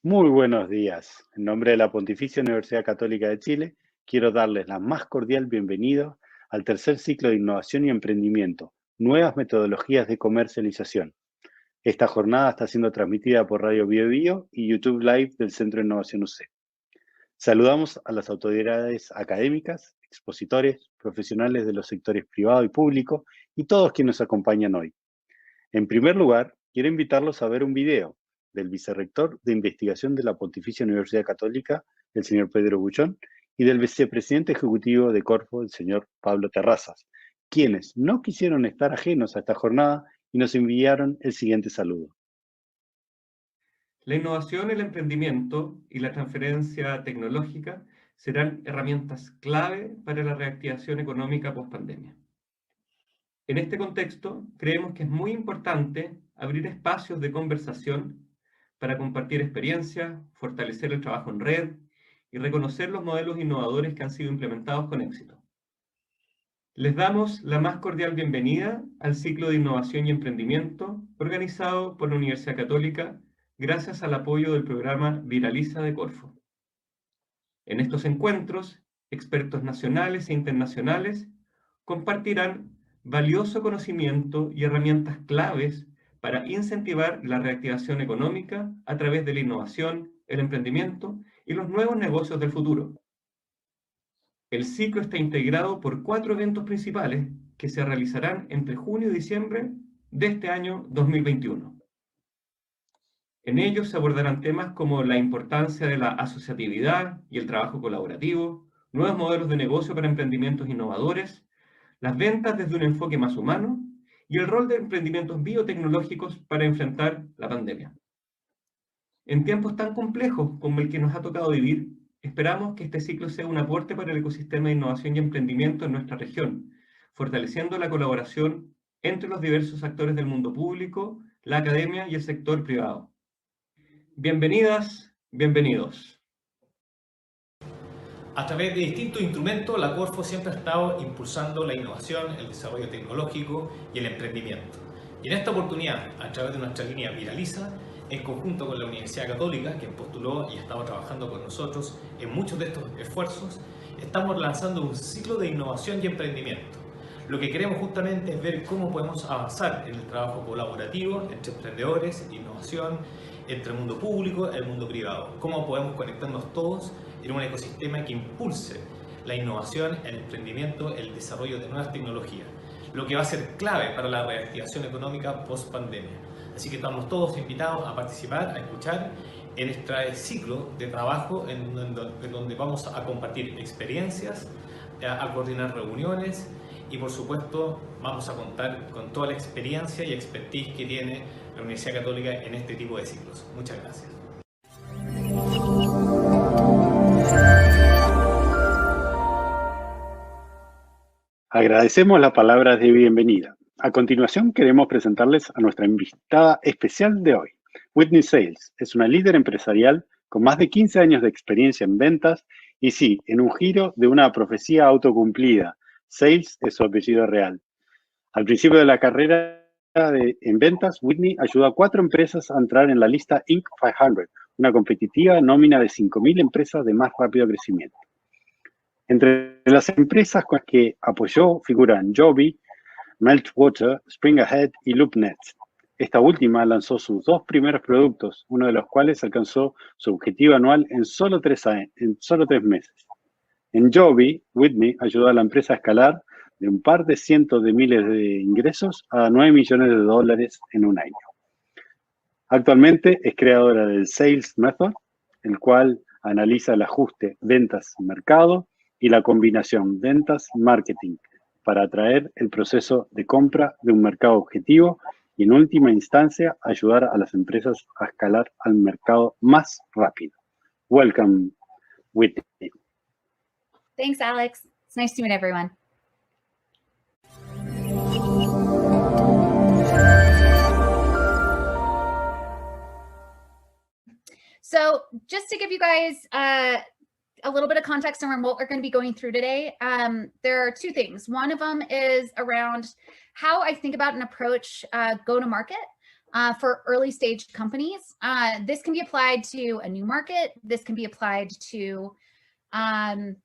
Muy buenos días. En nombre de la Pontificia Universidad Católica de Chile, quiero darles la más cordial bienvenida al tercer ciclo de Innovación y Emprendimiento, Nuevas metodologías de comercialización. Esta jornada está siendo transmitida por Radio Bio Bio y YouTube Live del Centro de Innovación UC. Saludamos a las autoridades académicas, expositores, profesionales de los sectores privado y público y todos quienes nos acompañan hoy. En primer lugar, quiero invitarlos a ver un video del vicerrector de investigación de la Pontificia Universidad Católica, el señor Pedro Buchón, y del vicepresidente ejecutivo de Corfo, el señor Pablo Terrazas, quienes no quisieron estar ajenos a esta jornada y nos enviaron el siguiente saludo. La innovación, el emprendimiento y la transferencia tecnológica serán herramientas clave para la reactivación económica post-pandemia. En este contexto, creemos que es muy importante abrir espacios de conversación para compartir experiencias, fortalecer el trabajo en red y reconocer los modelos innovadores que han sido implementados con éxito. Les damos la más cordial bienvenida al ciclo de Innovación y Emprendimiento organizado por la Universidad Católica gracias al apoyo del programa Viraliza de Corfo. En estos encuentros, expertos nacionales e internacionales compartirán valioso conocimiento y herramientas claves para incentivar la reactivación económica a través de la innovación, el emprendimiento y los nuevos negocios del futuro. El ciclo está integrado por 4 eventos principales que se realizarán entre junio y diciembre de este año 2021. En ellos se abordarán temas como la importancia de la asociatividad y el trabajo colaborativo, nuevos modelos de negocio para emprendimientos innovadores, las ventas desde un enfoque más humano y el rol de emprendimientos biotecnológicos para enfrentar la pandemia. En tiempos tan complejos como el que nos ha tocado vivir, esperamos que este ciclo sea un aporte para el ecosistema de innovación y emprendimiento en nuestra región, fortaleciendo la colaboración entre los diversos actores del mundo público, la academia y el sector privado. Bienvenidas, bienvenidos. A través de distintos instrumentos, la Corfo siempre ha estado impulsando la innovación, el desarrollo tecnológico y el emprendimiento. Y en esta oportunidad, a través de nuestra línea Viraliza, en conjunto con la Universidad Católica, que postuló y ha estado trabajando con nosotros en muchos de estos esfuerzos, estamos lanzando un ciclo de innovación y emprendimiento. Lo que queremos justamente es ver cómo podemos avanzar en el trabajo colaborativo entre emprendedores, innovación, entre el mundo público y el mundo privado. Cómo podemos conectarnos todos en un ecosistema que impulse la innovación, el emprendimiento, el desarrollo de nuevas tecnologías, lo que va a ser clave para la reactivación económica post-pandemia. Así que estamos todos invitados a participar, a escuchar en este ciclo de trabajo en donde vamos a compartir experiencias, a coordinar reuniones y por supuesto vamos a contar con toda la experiencia y expertise que tiene la Universidad Católica en este tipo de ciclos. Muchas gracias. Agradecemos las palabras de bienvenida. A continuación, queremos presentarles a nuestra invitada especial de hoy. Whitney Sales es una líder empresarial con más de 15 años de experiencia en ventas y sí, en un giro de una profecía autocumplida. Sales es su apellido real. Al principio de la carrera en ventas, Whitney ayudó a 4 empresas a entrar en la lista Inc. 500, una competitiva nómina de 5.000 empresas de más rápido crecimiento. Entre las empresas con las que apoyó figuran Joby, Meltwater, Spring Ahead y LoopNet. Esta última lanzó sus 2 primeros productos, uno de los cuales alcanzó su objetivo anual en solo 3 meses. En Joby, Whitney ayudó a la empresa a escalar de un par de cientos de miles de ingresos a $9 millones en un año. Actualmente es creadora del Sales Method, el cual analiza el ajuste ventas-mercado y la combinación ventas-marketing para atraer el proceso de compra de un mercado objetivo y en última instancia ayudar a las empresas a escalar al mercado más rápido. Welcome, Whitney. Thanks, Alex. It's nice to meet everyone. So just to give you guys a little bit of context on what we're going to be going through today, there are 2 things. One of them is around how I think about and approach go-to-market for early stage companies. This can be applied to a new market. This can be applied to an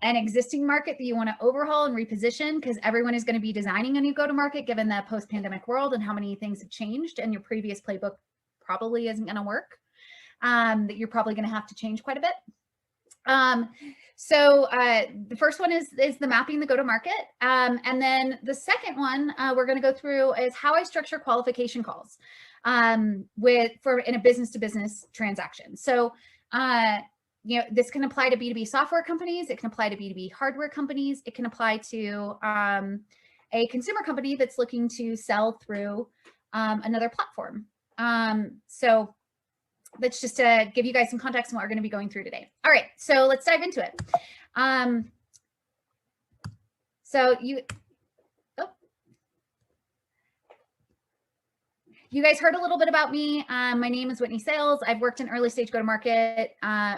existing market that you want to overhaul and reposition, because everyone is going to be designing a new go-to-market given the post-pandemic world and how many things have changed, and your previous playbook probably isn't going to work. That you're probably going to have to change quite a bit. So the first one is the mapping the go-to-market. And then the second one we're going to go through is how I structure qualification calls in a business-to-business transaction. So you know, this can apply to B2B software companies. It can apply to B2B hardware companies. It can apply to a consumer company that's looking to sell through another platform. So that's just to give you guys some context on what we're going to be going through today. All right, so let's dive into it. You guys heard a little bit about me. My name is Whitney Sales. I've worked in early stage go-to-market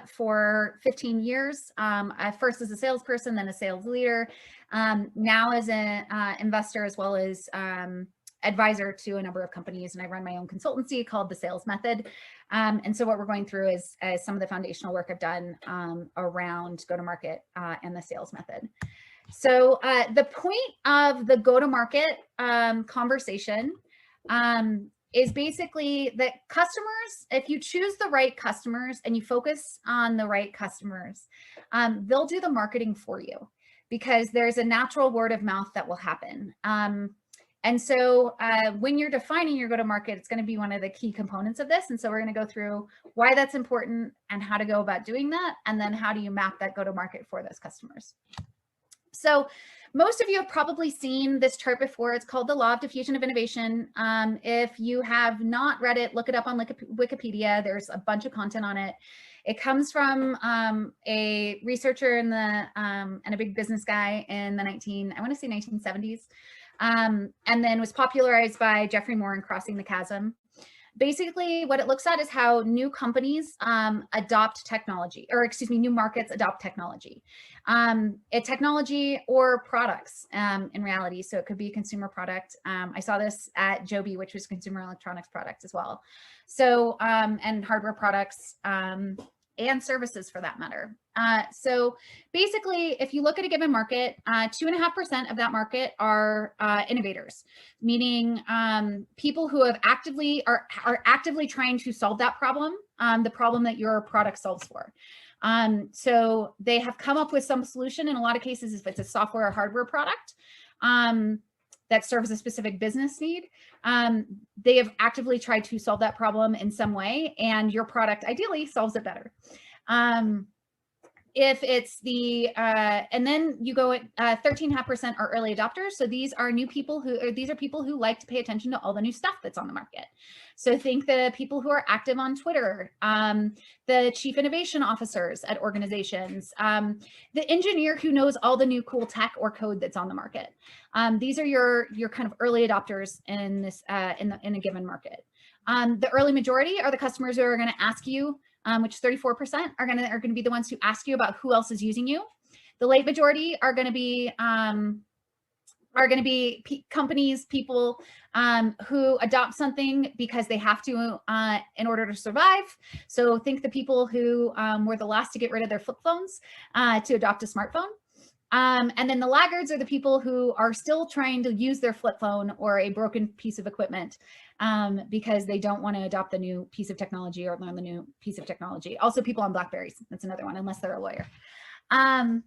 for 15 years. First as a salesperson, then a sales leader. Now as an investor, as well as advisor to a number of companies, and I run my own consultancy called The Sales Method. And so what we're going through is some of the foundational work I've done around go-to-market and the sales method. So the point of the go-to-market conversation is basically that customers, if you choose the right customers and you focus on the right customers, they'll do the marketing for you, because there's a natural word of mouth that will happen. And so when you're defining your go-to-market, it's going to be one of the key components of this. And so we're going to go through why that's important and how to go about doing that. And then how do you map that go-to-market for those customers? So most of you have probably seen this chart before. It's called the Law of Diffusion of Innovation. If you have not read it, look it up on Wikipedia. There's a bunch of content on it. It comes from a researcher and a big business guy in the 1970s. And then was popularized by Jeffrey Moore in Crossing the Chasm. Basically, what it looks at is how new companies adopt technology, or excuse me, new markets adopt technology. Technology or products in reality. So it could be a consumer product. I saw this at Joby, which was consumer electronics product as well. So, and hardware products and services for that matter. So basically, if you look at a given market, 2.5% of that market are innovators, meaning people who have are actively trying to solve that problem, the problem that your product solves for. So they have come up with some solution. In a lot of cases, if it's a software or hardware product that serves a specific business need, they have actively tried to solve that problem in some way, and your product ideally solves it better. If it's and then you go at 13.5% are early adopters. So these are people who like to pay attention to all the new stuff that's on the market. So think the people who are active on Twitter, the chief innovation officers at organizations, the engineer who knows all the new cool tech or code that's on the market. These are your kind of early adopters in this in a given market. The early majority are the customers who are going to ask you, which 34% are going to be the ones who ask you about who else is using you. The late majority are going to be people who adopt something because they have to in order to survive. So think the people who were the last to get rid of their flip phones to adopt a smartphone. And then the laggards are the people who are still trying to use their flip phone or a broken piece of equipment because they don't want to adopt the new piece of technology or learn the new piece of technology. Also people on Blackberries, that's another one, unless they're a lawyer. And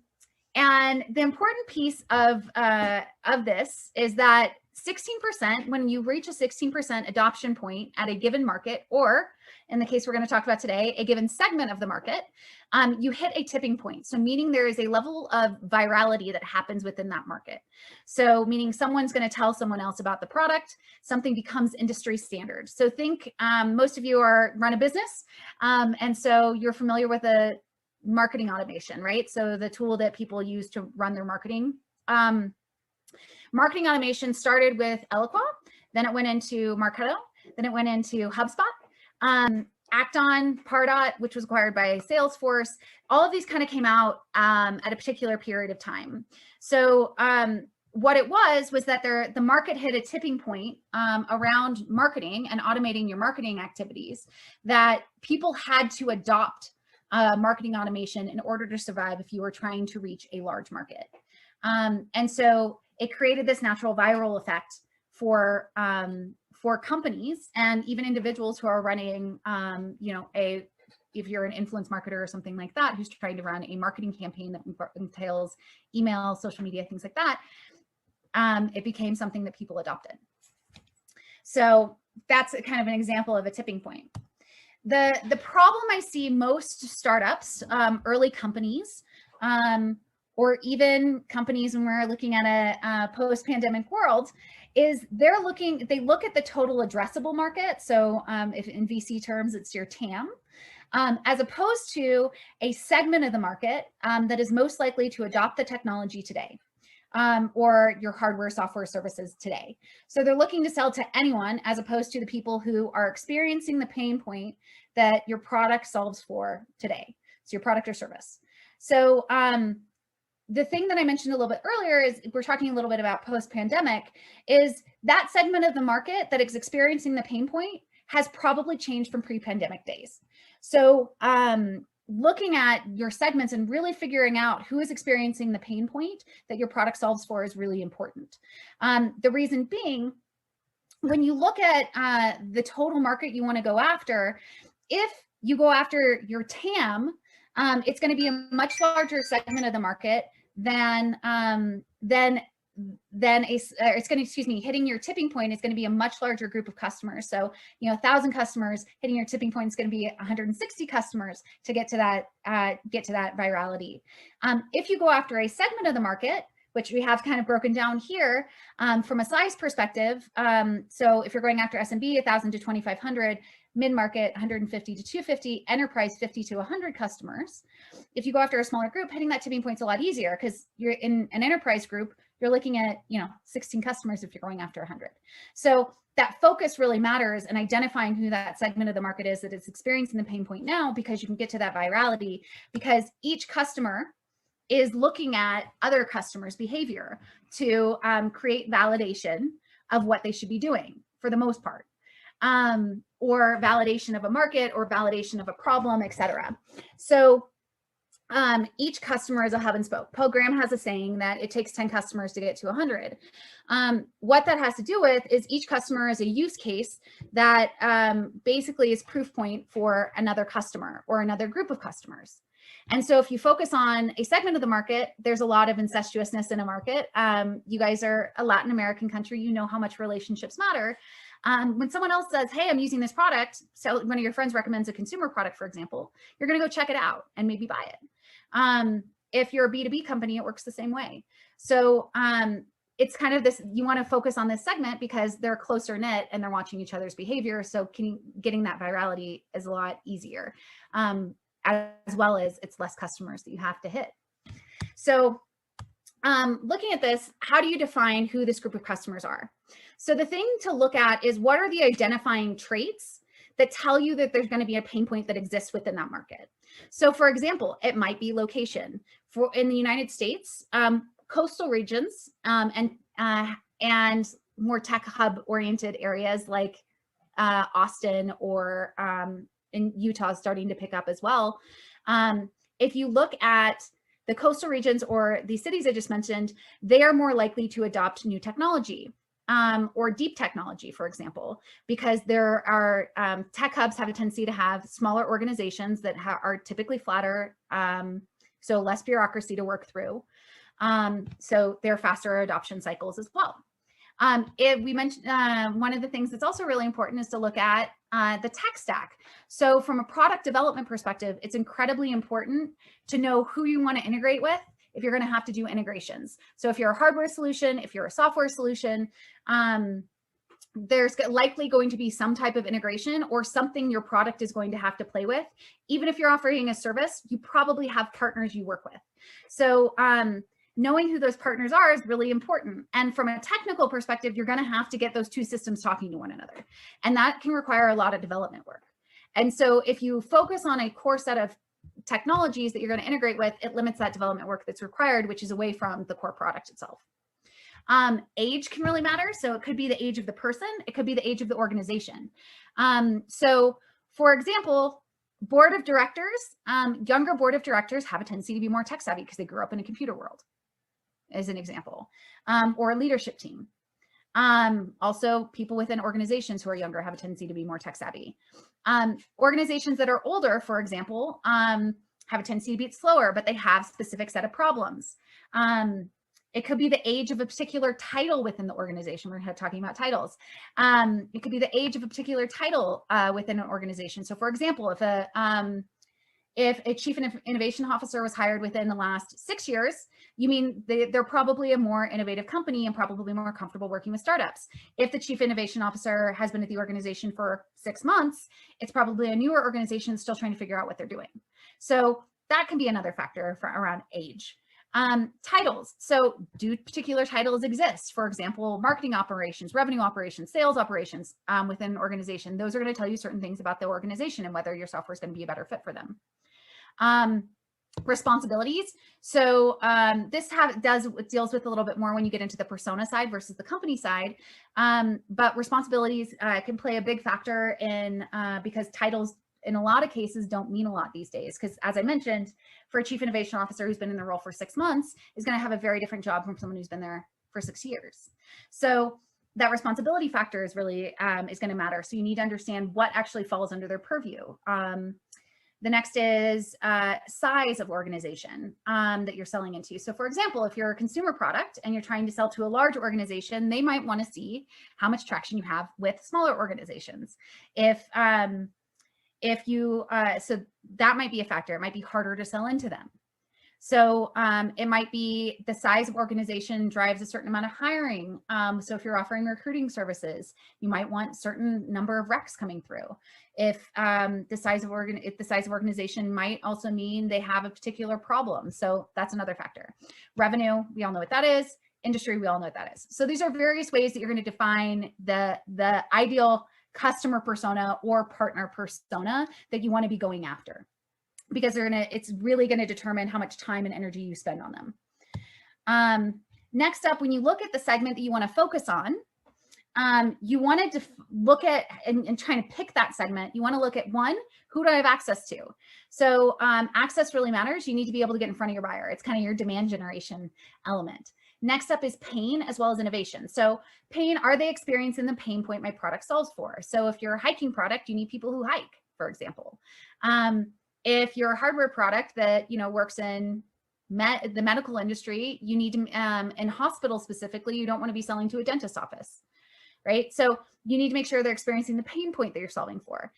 the important piece of this is that 16%, when you reach a 16% adoption point at a given market, or in the case we're going to talk about today, a given segment of the market, you hit a tipping point. So meaning there is a level of virality that happens within that market. So meaning someone's going to tell someone else about the product, something becomes industry standard. So think most of you run a business, and so you're familiar with a marketing automation, right? So the tool that people use to run their marketing. Marketing automation started with Eloqua, then it went into Marketo, then it went into HubSpot, Acton, Pardot, which was acquired by Salesforce. All of these kind of came out at a particular period of time. So what it was that the market hit a tipping point around marketing and automating your marketing activities, that people had to adopt marketing automation in order to survive if you were trying to reach a large market. And so it created this natural viral effect for companies and even individuals who are running, you know, if you're an influence marketer or something like that, who's trying to run a marketing campaign that entails email, social media, things like that, it became something that people adopted. So that's kind of an example of a tipping point. The problem I see most startups, early companies, or even companies when we're looking at a post-pandemic world, is they look at the total addressable market. So if in VC terms, it's your TAM, as opposed to a segment of the market that is most likely to adopt the technology today, or your hardware, software, services today. So they're looking to sell to anyone, as opposed to the people who are experiencing the pain point that your product solves for today. So your product or service. So the thing that I mentioned a little bit earlier is, we're talking a little bit about post-pandemic, is that segment of the market that is experiencing the pain point has probably changed from pre-pandemic days. So looking at your segments and really figuring out who is experiencing the pain point that your product solves for is really important. The reason being, when you look at the total market you want to go after, if you go after your TAM, it's going to be a much larger segment of the market than it's going to, excuse me, hitting your tipping point is going to be a much larger group of customers. So, you know, 1,000 customers hitting your tipping point is going to be 160 customers to get to that virality. If you go after a segment of the market, which we have kind of broken down here from a size perspective. So if you're going after SMB, 1,000 to 2,500, mid-market, 150 to 250, enterprise, 50 to 100 customers. If you go after a smaller group, hitting that tipping point is a lot easier, because you're in an enterprise group, you're looking at, you know, 16 customers if you're going after 100. So that focus really matters, and identifying who that segment of the market is that is experiencing the pain point now, because you can get to that virality, because each customer is looking at other customers' behavior to create validation of what they should be doing for the most part, or validation of a market, or validation of a problem, etc. So each customer is a hub and spoke. Paul Graham has a saying that it takes 10 customers to get to 100. What that has to do with is each customer is a use case that basically is proof point for another customer or another group of customers. And so if you focus on a segment of the market, there's a lot of incestuousness in a market. You guys are a Latin American country, you know how much relationships matter. When someone else says, hey, I'm using this product, so one of your friends recommends a consumer product, for example, you're going to go check it out and maybe buy it. If you're a B2B company, it works the same way. So it's kind of this, you want to focus on this segment because they're closer knit and they're watching each other's behavior. So getting that virality is a lot easier, as well as it's less customers that you have to hit. So looking at this, how do you define who this group of customers are? So the thing to look at is, what are the identifying traits that tell you that there's going to be a pain point that exists within that market? So for example, it might be location. In the United States, coastal regions and more tech hub oriented areas like Austin or in Utah is starting to pick up as well. If you look at the coastal regions or the cities I just mentioned, they are more likely to adopt new technology or deep technology, for example, because there are tech hubs have a tendency to have smaller organizations that are typically flatter, so less bureaucracy to work through. So they're faster adoption cycles as well. If we mentioned, one of the things that's also really important is to look at the tech stack. So from a product development perspective, it's incredibly important to know who you want to integrate with if you're going to have to do integrations. So if you're a hardware solution, if you're a software solution, there's likely going to be some type of integration or something your product is going to have to play with. Even if you're offering a service, you probably have partners you work with. So knowing who those partners are is really important. And from a technical perspective, you're going to have to get those two systems talking to one another. And that can require a lot of development work. And so if you focus on a core set of technologies that you're going to integrate with, it limits that development work that's required, which is away from the core product itself. Age can really matter. So it could be the age of the person. It could be the age of the organization. So for example, board of directors, younger board of directors have a tendency to be more tech savvy because they grew up in a computer world, as an example, or a leadership team. Also, people within organizations who are younger have a tendency to be more tech savvy. Organizations that are older, for example, have a tendency to be slower, but they have a specific set of problems. It could be the age of a particular title within the organization. We're talking about titles. It could be the age of a particular title within an organization. So for example, if a chief innovation officer was hired within the last 6 years, you mean they're probably a more innovative company and probably more comfortable working with startups. If the chief innovation officer has been at the organization for 6 months, it's probably a newer organization still trying to figure out what they're doing. So that can be another factor for around age. Titles. So do particular titles exist? For example, marketing operations, revenue operations, sales operations within an organization. Those are going to tell you certain things about the organization and whether your software is going to be a better fit for them. Responsibilities. So this deals with a little bit more when you get into the persona side versus the company side. But responsibilities can play a big factor in because titles in a lot of cases don't mean a lot these days, because as I mentioned, for a chief innovation officer who's been in the role for 6 months is going to have a very different job from someone who's been there for 6 years. So that responsibility factor is really is going to matter. So you need to understand what actually falls under their purview. The next is size of organization that you're selling into. So for example, if you're a consumer product and you're trying to sell to a large organization, they might want to see how much traction you have with smaller organizations. So that might be a factor. It might be harder to sell into them. So it might be the size of organization drives a certain amount of hiring. So if you're offering recruiting services, you might want a certain number of recs coming through. If the size of organization might also mean they have a particular problem. So that's another factor. Revenue, we all know what that is. Industry, we all know what that is. So these are various ways that you're going to define the ideal customer persona or partner persona that you want to be going after, because it's really going to determine how much time and energy you spend on them. Next up, when you look at the segment that you want to focus on, you want to look at and trying to pick that segment. You want to look at, one, who do I have access to? So access really matters. You need to be able to get in front of your buyer. It's kind of your demand generation element. Next up is pain as well as innovation. So pain, are they experiencing the pain point my product solves for? So if you're a hiking product, you need people who hike, for example. If you're a hardware product that works in the medical industry, you need to, in hospitals specifically, you don't want to be selling to a dentist's office, right? So you need to make sure they're experiencing the pain point that you're solving for.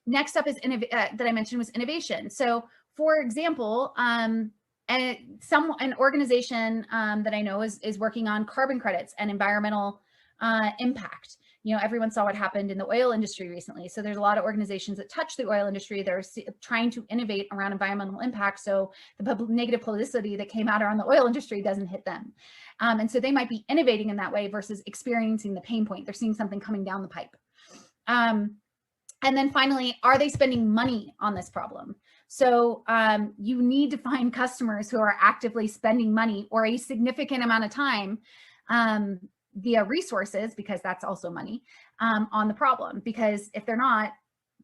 Next up is that I mentioned was innovation. So for example, an organization that I know is working on carbon credits and environmental impact. Everyone saw what happened in the oil industry recently. So there's a lot of organizations that touch the oil industry. They're trying to innovate around environmental impact, so the negative publicity that came out around the oil industry doesn't hit them. And so they might be innovating in that way versus experiencing the pain point. They're seeing something coming down the pipe. And then finally, are they spending money on this problem? So you need to find customers who are actively spending money or a significant amount of time via resources, because that's also money, on the problem. Because if they're not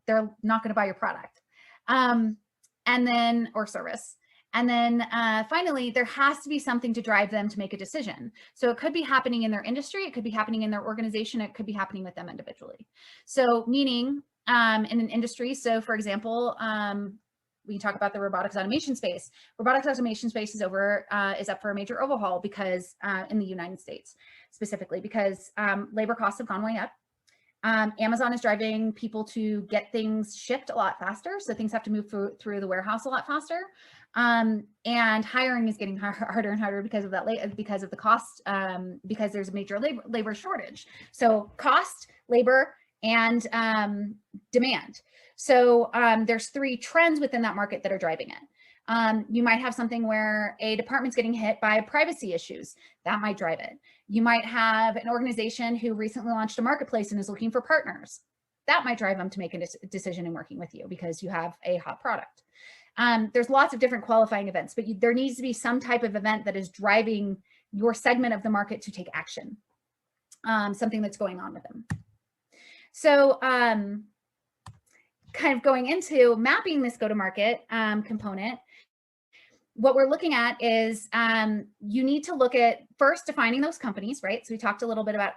going to buy your product or service. And then finally, there has to be something to drive them to make a decision. So it could be happening in their industry, it could be happening in their organization, it could be happening with them individually. So meaning in an industry, so for example, we can talk about the robotics automation space. Robotics automation space is up for a major overhaul because in the United States specifically, because labor costs have gone way up. Amazon is driving people to get things shipped a lot faster, so things have to move through the warehouse a lot faster. And hiring is getting harder and harder because of that, because of the cost, because there's a major labor shortage. So cost, labor, and demand. So there's 3 trends within that market that are driving it. You might have something where a department's getting hit by privacy issues. That might drive it. You might have an organization who recently launched a marketplace and is looking for partners. That might drive them to make a decision in working with you because you have a hot product. There's lots of different qualifying events, but there needs to be some type of event that is driving your segment of the market to take action, something that's going on with them. So kind of going into mapping this go-to-market component, what we're looking at is you need to look at first defining those companies, right? So we talked a little bit about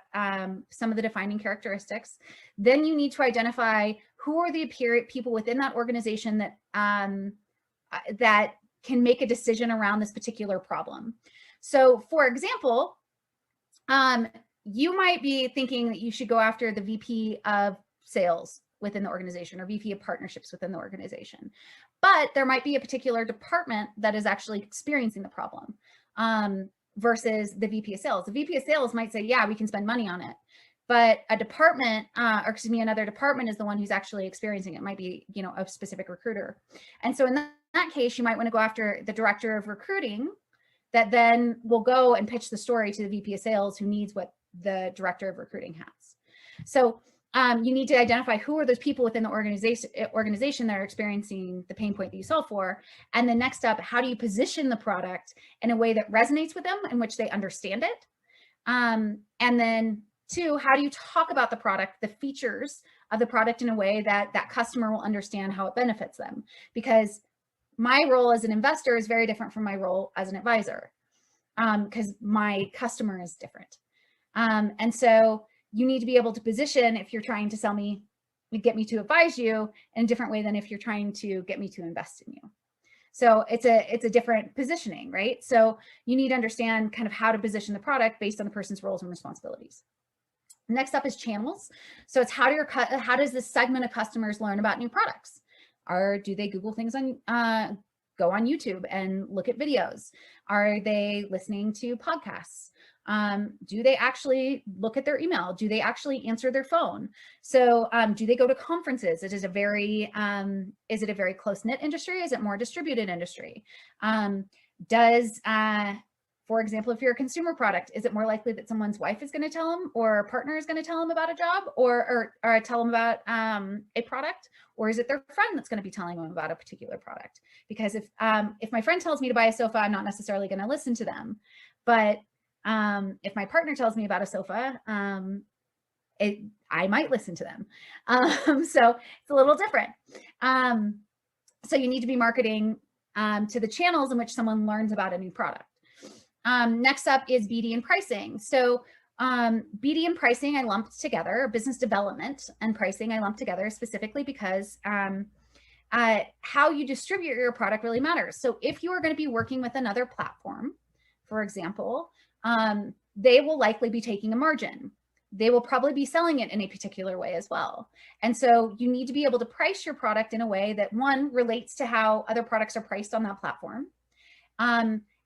some of the defining characteristics. Then you need to identify who are the people within that organization that that can make a decision around this particular problem. So for example, you might be thinking that you should go after the VP of sales within the organization or VP of partnerships within the organization. But there might be a particular department that is actually experiencing the problem versus the VP of sales. The VP of sales might say, yeah, we can spend money on it. But a department, or excuse me, another department is the one who's actually experiencing it. It might be, you know, a specific recruiter. And so in that case, you might want to go after the director of recruiting that then will go and pitch the story to the VP of sales who needs what the director of recruiting has. So you need to identify who are those people within the organization that are experiencing the pain point that you solve for. And the next step, how do you position the product in a way that resonates with them, in which they understand it? And then 2, how do you talk about the product, the features of the product in a way that that customer will understand how it benefits them? Because my role as an investor is very different from my role as an advisor, because my customer is different. And so you need to be able to position, if you're trying to sell me, get me to advise you, in a different way than if you're trying to get me to invest in you. So it's a different positioning, right? So you need to understand kind of how to position the product based on the person's roles and responsibilities. Next up is channels. So it's how does this segment of customers learn about new products? Do they Google things on, go on YouTube and look at videos? Are they listening to podcasts? Do they actually look at their email? Do they actually answer their phone? So do they go to conferences? Is it a very close-knit industry? Is it more distributed industry? For example, if you're a consumer product, is it more likely that someone's wife is going to tell them, or a partner is going to tell them about a job, or tell them about a product? Or is it their friend that's going to be telling them about a particular product? Because if my friend tells me to buy a sofa, I'm not necessarily going to listen to them. But if my partner tells me about a sofa, I might listen to them. So it's a little different. So you need to be marketing to the channels in which someone learns about a new product. Next up is BD and pricing. So BD and pricing I lumped together, business development and pricing I lumped together specifically because how you distribute your product really matters. So if you are going to be working with another platform, for example, they will likely be taking a margin. They will probably be selling it in a particular way as well. And so you need to be able to price your product in a way that, 1, relates to how other products are priced on that platform.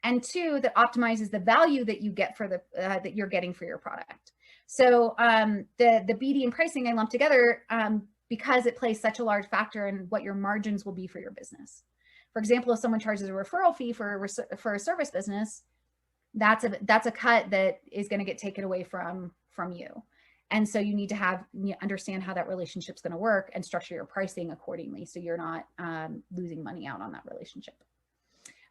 And 2, that optimizes the value that you get for that you're getting for your product. So the BD and pricing I lumped together because it plays such a large factor in what your margins will be for your business. For example, if someone charges a referral fee for a service business, that's a cut that is going to get taken away from you. And so you need to understand how that relationship's going to work and structure your pricing accordingly, so you're not losing money out on that relationship.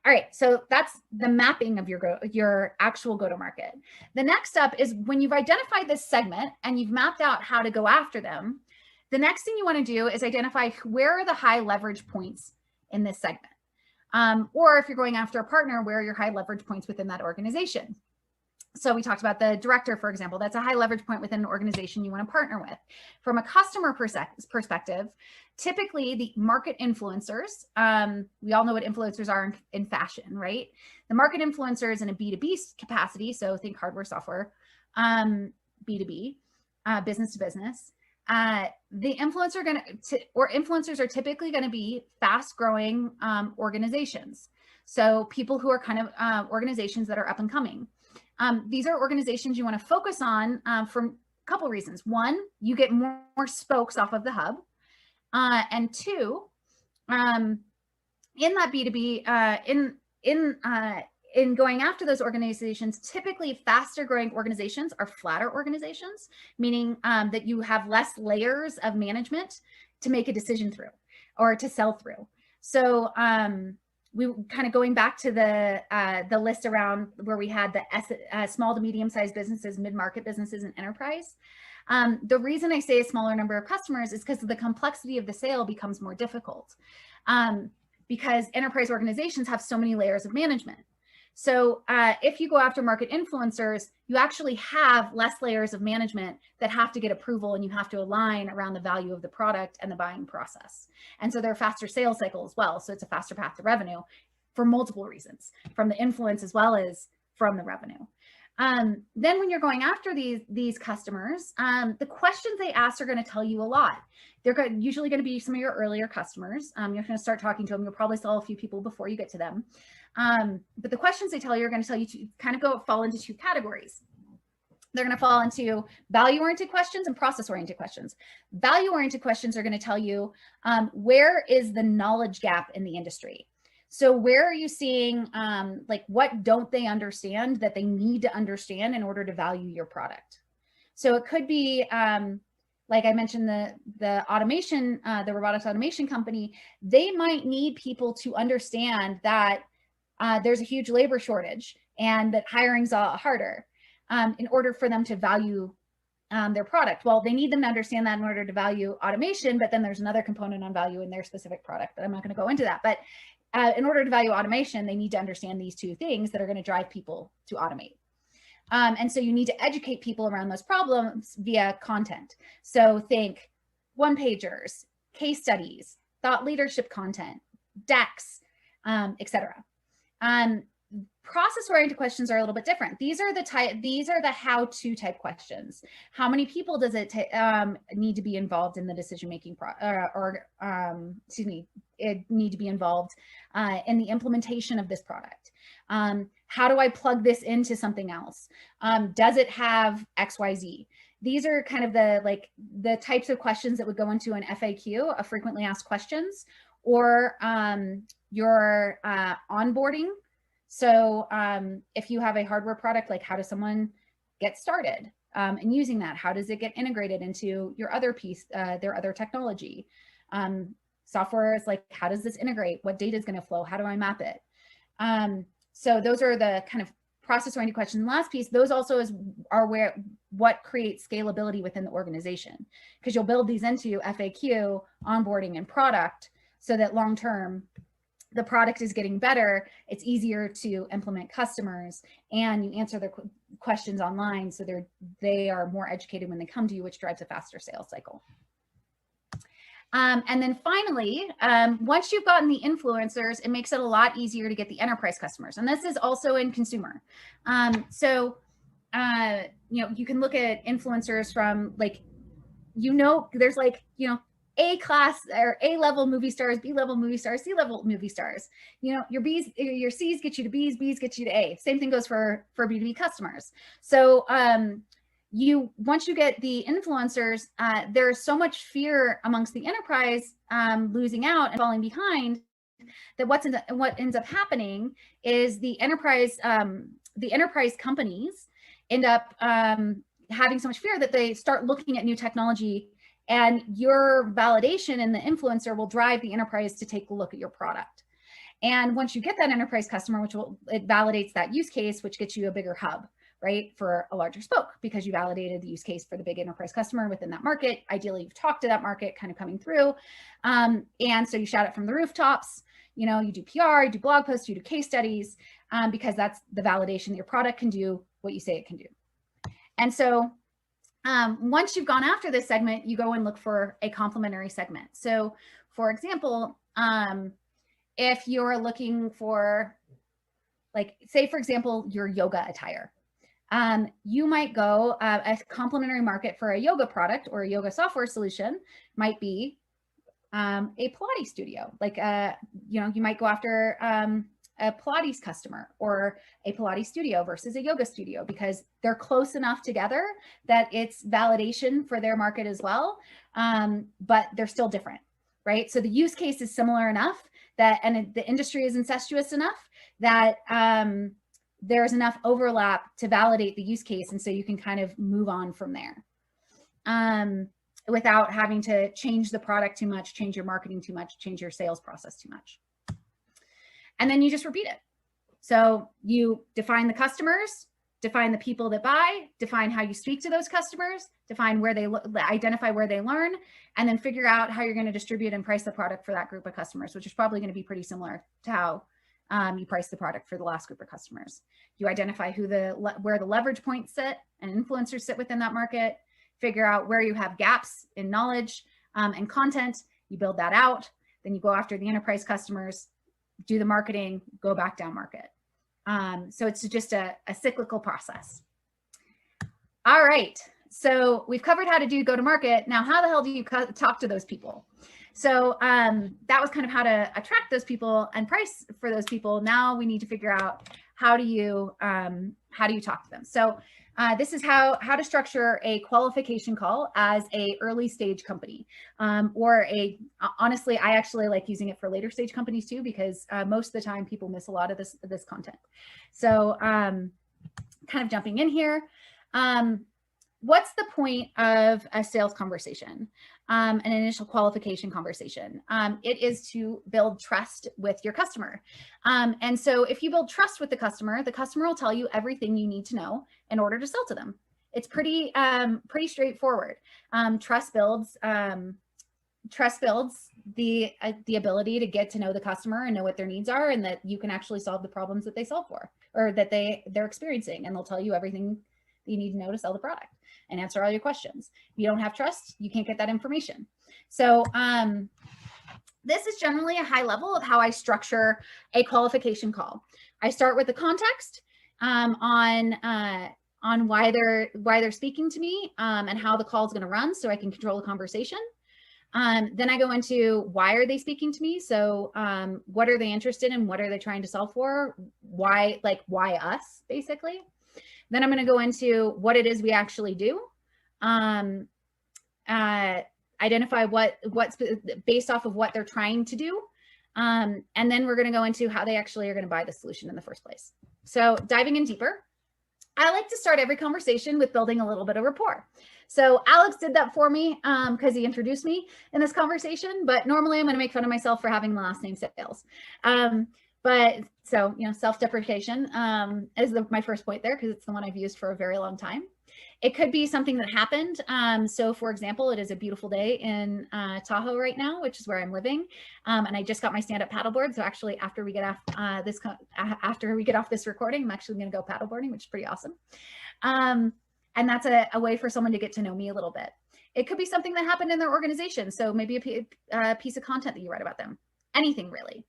All right, so that's the mapping of your actual go-to-market. The next step is when you've identified this segment and you've mapped out how to go after them, the next thing you want to do is identify where are the high leverage points in this segment. Or if you're going after a partner, where are your high leverage points within that organization? So we talked about the director, for example. That's a high leverage point within an organization you want to partner with. From a customer perspective, typically the market influencers, we all know what influencers are in fashion, right? The market influencers in a B2B capacity, so think hardware, software, B2B, business to business. The influencers are typically going to be fast-growing organizations. So people who are kind of organizations that are up and coming. These are organizations you want to focus on for a couple reasons. 1, you get more spokes off of the hub. And 2, in that B2B, in going after those organizations, typically faster growing organizations are flatter organizations, meaning that you have less layers of management to make a decision through or to sell through. So we kind of going back to the list around where we had the small to medium-sized businesses, mid-market businesses, and enterprise. The reason I say a smaller number of customers is because the complexity of the sale becomes more difficult, because enterprise organizations have so many layers of management. So if you go after market influencers, you actually have less layers of management that have to get approval, and you have to align around the value of the product and the buying process. And so they're a faster sales cycle as well. So it's a faster path to revenue for multiple reasons, from the influence as well as from the revenue. Then when you're going after these customers, the questions they ask are going to tell you a lot. They're usually going to be some of your earlier customers. You're going to start talking to them. You'll probably sell a few people before you get to them. But the questions they tell you are going to tell you to kind of fall into two categories. They're going to fall into value-oriented questions and process-oriented questions. Value-oriented questions are going to tell you where is the knowledge gap in the industry. So where are you seeing, like, what don't they understand that they need to understand in order to value your product? So it could be, like I mentioned, the automation, the robotics automation company, they might need people to understand that there's a huge labor shortage and that hiring's a lot harder in order for them to value their product. Well, they need them to understand that in order to value automation, but then there's another component on value in their specific product, but I'm not going to go into that. But in order to value automation, they need to understand these two things that are going to drive people to automate. And so you need to educate people around those problems via content. So think one-pagers, case studies, thought leadership content, decks, etc. Process-oriented questions are a little bit different. These are the how-to type questions. How many people does it need to be involved in the decision-making need to be involved in the implementation of this product? How do I plug this into something else? Does it have XYZ? These are kind of the types of questions that would go into an FAQ, a frequently asked questions, or your onboarding. So if you have a hardware product, like how does someone get started and using that? How does it get integrated into your other piece, their other technology? Software is like, how does this integrate? What data is going to flow? How do I map it? So those are the kind of process-oriented questions. And last piece, those also are what creates scalability within the organization, because you'll build these into FAQ, onboarding, and product, so that long-term the product is getting better, it's easier to implement customers, and you answer their questions online, so they are more educated when they come to you, which drives a faster sales cycle. And then finally, once you've gotten the influencers, it makes it a lot easier to get the enterprise customers. And this is also in consumer. So you can look at influencers from, like, there's like, A-class or A-level movie stars, B-level movie stars, C-level movie stars. Your C's get you to B's, B's get you to A. Same thing goes for B2B customers. So once you get the influencers, there's so much fear amongst the enterprise losing out and falling behind, that what ends up happening is the enterprise companies end up having so much fear that they start looking at new technology, and your validation in the influencer will drive the enterprise to take a look at your product. And once you get that enterprise customer, it validates that use case, which gets you a bigger hub, right, for a larger spoke, because you validated the use case for the big enterprise customer within that market. Ideally, you've talked to that market kind of coming through. And so you shout it from the rooftops, you do PR, you do blog posts, you do case studies, because that's the validation that your product can do what you say it can do. And so once you've gone after this segment, you go and look for a complementary segment. So for example, if you're looking for, like, say, for example, your yoga attire, you might go, a complementary market for a yoga product or a yoga software solution might be a Pilates studio. Like, you might go after a Pilates customer or a Pilates studio versus a yoga studio, because they're close enough together that it's validation for their market as well, but they're still different, right? So the use case is similar enough and the industry is incestuous enough that there's enough overlap to validate the use case, and so you can kind of move on from there without having to change the product too much, change your marketing too much, change your sales process too much. And then you just repeat it. So you define the customers, define the people that buy, define how you speak to those customers, define where they identify where they learn, and then figure out how you're going to distribute and price the product for that group of customers, which is probably going to be pretty similar to how you price the product for the last group of customers. You identify where the leverage points sit and influencers sit within that market, figure out where you have gaps in knowledge and content, you build that out, then you go after the enterprise customers, do the marketing, go back down market. So it's just a cyclical process. All right, so we've covered how to do go-to-market. Now, how the hell do you talk to those people? So that was kind of how to attract those people and price for those people. Now we need to figure out how do you talk to them. So this is how to structure a qualification call as a early stage company, or honestly, I actually like using it for later stage companies too, because most of the time people miss a lot of this content. So kind of jumping in here. What's the point of a sales conversation, an initial qualification conversation? It is to build trust with your customer. And so if you build trust with the customer will tell you everything you need to know in order to sell to them. It's pretty straightforward. Trust builds the ability to get to know the customer and know what their needs are, and that you can actually solve the problems that they solve for, or that they're experiencing, and they'll tell you everything that you need to know to sell the product and answer all your questions. If you don't have trust, you can't get that information. So this is generally a high level of how I structure a qualification call. I start with the context on why they're speaking to me, and how the call is going to run, so I can control the conversation. Then I go into why are they speaking to me? So what are they interested in? What are they trying to solve for? Why us, basically? Then I'm going to go into what it is we actually do, identify what's based off of what they're trying to do. And then we're going to go into how they actually are going to buy the solution in the first place. So diving in deeper, I like to start every conversation with building a little bit of rapport. So Alex did that for me because he introduced me in this conversation, but normally I'm going to make fun of myself for having the last name Sales. But so, self-deprecation is my first point there, because it's the one I've used for a very long time. It could be something that happened. So for example, it is a beautiful day in Tahoe right now, which is where I'm living. And I just got my stand-up paddleboard. So actually, after we get off this recording, I'm actually going to go paddleboarding, which is pretty awesome. And that's a way for someone to get to know me a little bit. It could be something that happened in their organization. So maybe a piece of content that you read about them, anything really.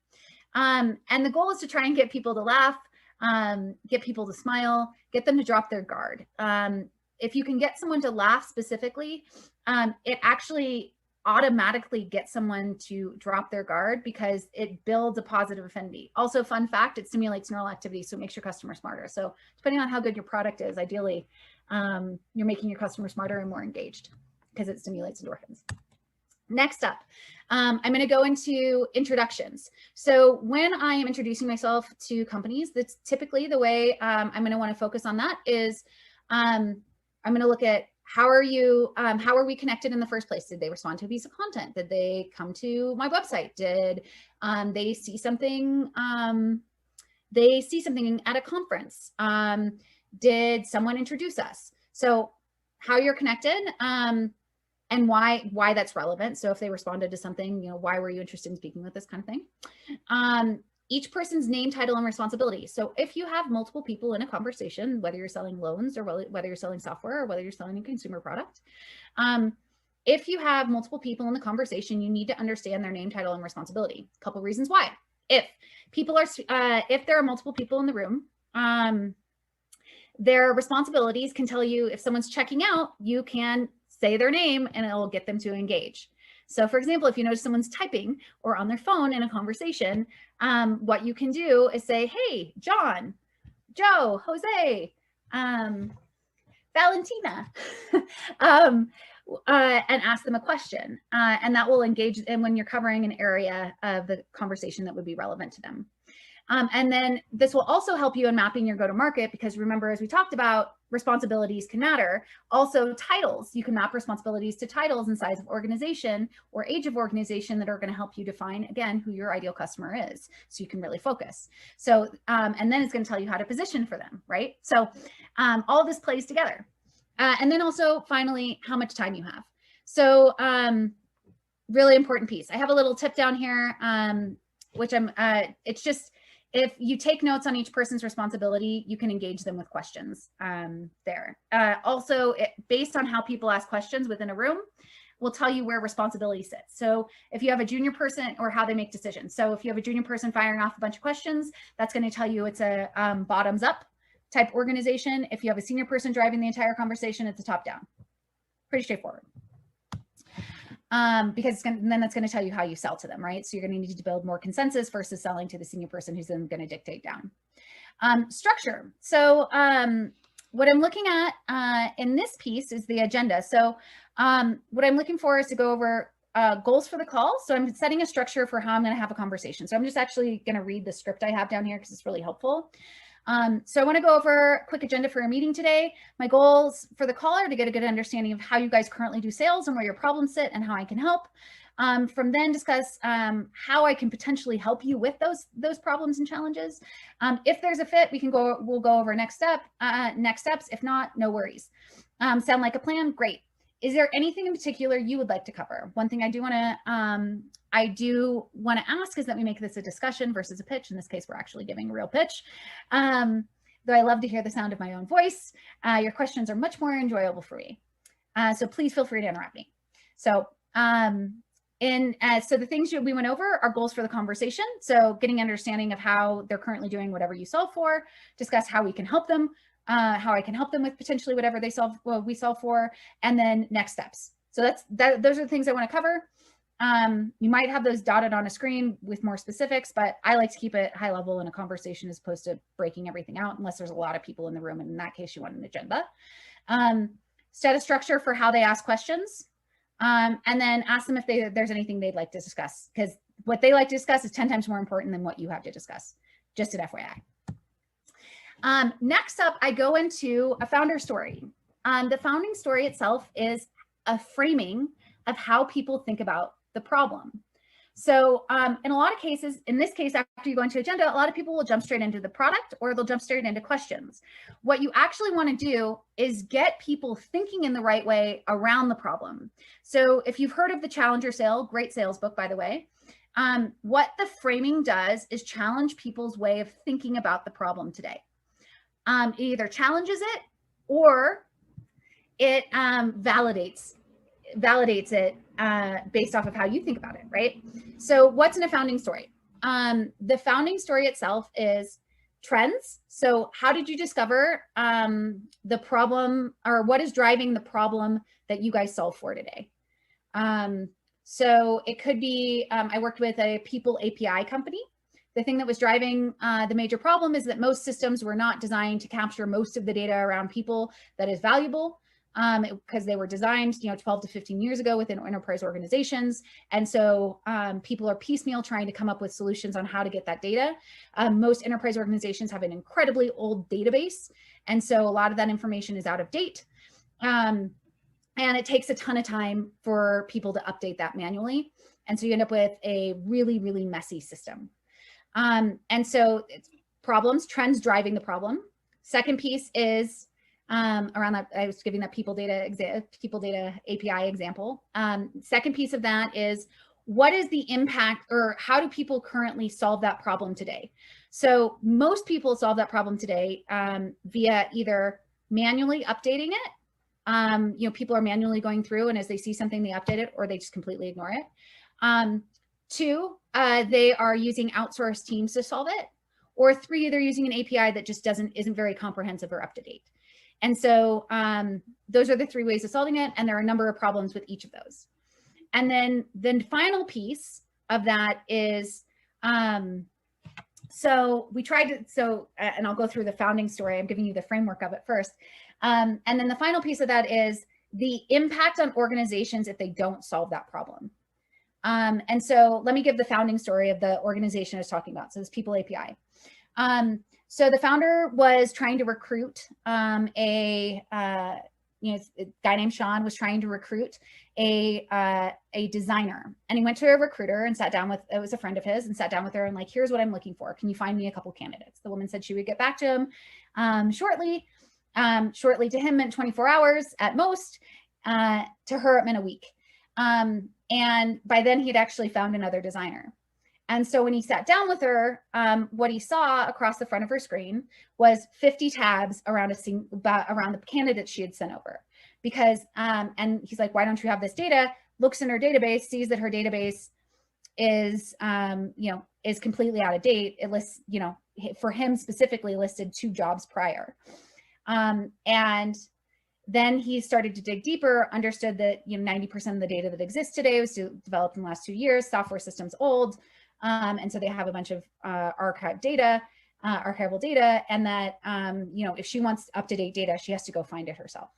And the goal is to try and get people to laugh, get people to smile, get them to drop their guard. If you can get someone to laugh specifically, it actually automatically gets someone to drop their guard, because it builds a positive affinity. Also, fun fact, it stimulates neural activity, so it makes your customer smarter. So depending on how good your product is, ideally, you're making your customer smarter and more engaged, because it stimulates endorphins. Next up, I'm going to go into introductions. So when I am introducing myself to companies, that's typically the way I'm going to want to focus on that is I'm going to look at how are we connected in the first place? Did they respond to a piece of content? Did they come to my website? Did they see something? At a conference? Did someone introduce us? So how you're connected. And why that's relevant. So if they responded to something, why were you interested in speaking with, this kind of thing. Each person's name, title, and responsibility. So if you have multiple people in a conversation, whether you're selling loans or whether you're selling software or whether you're selling a consumer product, if you have multiple people in the conversation, you need to understand their name, title, and responsibility. A couple reasons why. If there are multiple people in the room, their responsibilities can tell you if someone's checking out, you can say their name and it will get them to engage. So for example, if you notice someone's typing or on their phone in a conversation, what you can do is say, hey, John, Joe, Jose, Valentina, and ask them a question. And that will engage them when you're covering an area of the conversation that would be relevant to them. And then this will also help you in mapping your go-to-market, because remember, as we talked about, responsibilities can matter. Also titles, you can map responsibilities to titles and size of organization or age of organization that are going to help you define, again, who your ideal customer is, so you can really focus. So, and then it's going to tell you how to position for them, right? So all this plays together. And then also finally, how much time you have. So really important piece. I have a little tip down here, which it's just, if you take notes on each person's responsibility, you can engage them with questions there. Also, based on how people ask questions within a room, will tell you where responsibility sits. So if you have a junior person, or how they make decisions. So if you have a junior person firing off a bunch of questions, that's going to tell you it's a bottoms up type organization. If you have a senior person driving the entire conversation, it's a top down. Pretty straightforward. Because then that's going to tell you how you sell to them, right? So you're going to need to build more consensus versus selling to the senior person who's then going to dictate down. Structure. So what I'm looking at in this piece is the agenda. So what I'm looking for is to go over goals for the call. So I'm setting a structure for how I'm going to have a conversation. So I'm just actually going to read the script I have down here because it's really helpful. So I want to go over a quick agenda for a meeting today. My goals for the call are to get a good understanding of how you guys currently do sales and where your problems sit and how I can help. From then discuss how I can potentially help you with those problems and challenges. If there's a fit, we'll go over next steps. If not, no worries. Sound like a plan? Great. Is there anything in particular you would like to cover? One thing I do want to ask is that we make this a discussion versus a pitch. In this case, we're actually giving a real pitch. Though I love to hear the sound of my own voice, your questions are much more enjoyable for me. So please feel free to interrupt me. So so the things we went over are goals for the conversation. So getting understanding of how they're currently doing whatever you solve for, discuss how we can help them, how I can help them with potentially whatever we solve for, and then next steps. So those are the things I want to cover. You might have those dotted on a screen with more specifics, but I like to keep it high level in a conversation as opposed to breaking everything out, unless there's a lot of people in the room. And in that case, you want an agenda. Set a structure for how they ask questions, and then ask them if there's anything they'd like to discuss, because what they like to discuss is 10 times more important than what you have to discuss. Just an FYI. Next up, I go into a founder story. The founding story itself is a framing of how people think about the problem. So in a lot of cases, in this case, after you go into agenda, a lot of people will jump straight into the product, or they'll jump straight into questions. What you actually want to do is get people thinking in the right way around the problem. So if you've heard of The Challenger Sale, great sales book, by the way, what the framing does is challenge people's way of thinking about the problem today. It either challenges it, or it validates it based off of how you think about it, right? So what's in a founding story? The founding story itself is trends. So how did you discover the problem, or what is driving the problem that you guys solve for today? So it could be, I worked with a people API company. The thing that was driving the major problem is that most systems were not designed to capture most of the data around people that is valuable, because they were designed, 12 to 15 years ago within enterprise organizations. And so people are piecemeal trying to come up with solutions on how to get that data. Most enterprise organizations have an incredibly old database. And so a lot of that information is out of date. And it takes a ton of time for people to update that manually. And so you end up with a really, really messy system. And so it's problems, trends driving the problem. Second piece is around that, I was giving that people data API example. Second piece of that is, what is the impact, or how do people currently solve that problem today? So most people solve that problem today via either manually updating it. People are manually going through, and as they see something, they update it, or they just completely ignore it. Two, they are using outsourced teams to solve it. Or three, they're using an API that just isn't very comprehensive or up to date. And so those are the three ways of solving it. And there are a number of problems with each of those. And then the final piece of that is, so we tried to, and I'll go through the founding story. I'm giving you the framework of it first. And then the final piece of that is the impact on organizations if they don't solve that problem. And so let me give the founding story of the organization I was talking about. So this people API. So the founder was trying to recruit a guy named Sean was trying to recruit a designer, and he went to a recruiter and sat down with, it was a friend of his, and sat down with her and like, here's what I'm looking for. Can you find me a couple candidates? The woman said she would get back to him shortly. Shortly to him meant 24 hours at most. To her, it meant a week. And by then he'd actually found another designer. And so when he sat down with her, what he saw across the front of her screen was 50 tabs around around the candidates she had sent over. Because, and he's like, why don't you have this data? Looks in her database, sees that her database is, is completely out of date. It lists, for him specifically listed 2 jobs prior. And then he started to dig deeper, understood that 90% of the data that exists today was developed in the last 2 years. Software systems old, and so they have a bunch of archival data, and that if she wants up-to-date data, she has to go find it herself.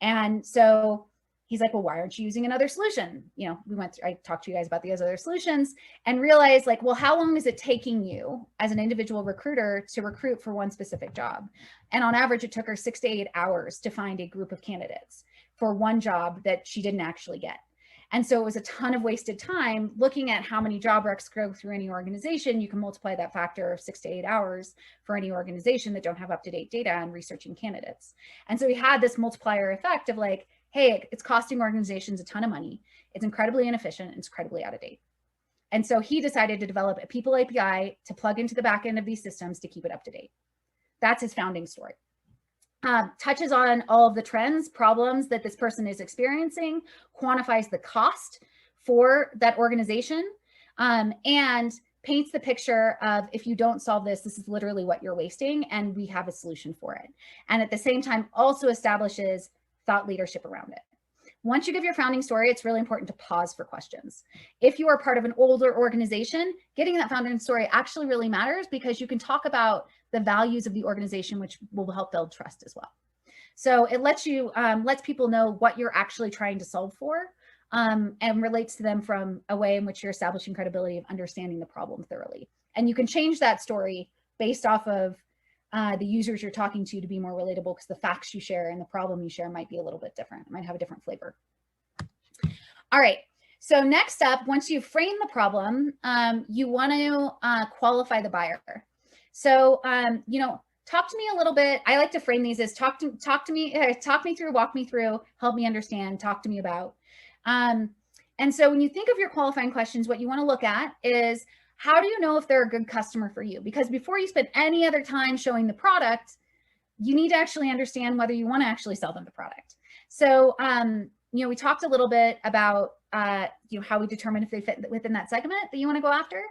And so he's like, well, why aren't you using another solution? I talked to you guys about these other solutions and realized like, well, how long is it taking you as an individual recruiter to recruit for one specific job? And on average, it took her 6 to 8 hours to find a group of candidates for one job that she didn't actually get. And so it was a ton of wasted time. Looking at how many job recs go through any organization, you can multiply that factor of 6 to 8 hours for any organization that don't have up-to-date data on researching candidates. And so we had this multiplier effect of like, hey, it's costing organizations a ton of money. It's incredibly inefficient. It's incredibly out of date. And so he decided to develop a people API to plug into the back end of these systems to keep it up to date. That's his founding story. Touches on all of the trends, problems that this person is experiencing, quantifies the cost for that organization, and paints the picture of, if you don't solve this, this is literally what you're wasting, and we have a solution for it. And at the same time, also establishes thought leadership around it. Once you give your founding story, it's really important to pause for questions. If you are part of an older organization, getting that founding story actually really matters, because you can talk about the values of the organization, which will help build trust as well. So it lets you, lets people know what you're actually trying to solve for, and relates to them from a way in which you're establishing credibility of understanding the problem thoroughly. And you can change that story based off of the users you're talking to be more relatable, because the facts you share and the problem you share might be a little bit different. It might have a different flavor. All right. So next up, once you frame the problem, you want to qualify the buyer. So, talk to me a little bit. I like to frame these as talk me through, walk me through, help me understand, talk to me about. And so when you think of your qualifying questions, what you want to look at is, how do you know if they're a good customer for you? Because before you spend any other time showing the product, you need to actually understand whether you want to actually sell them the product. So, we talked a little bit about, how we determine if they fit within that segment that you want to go after.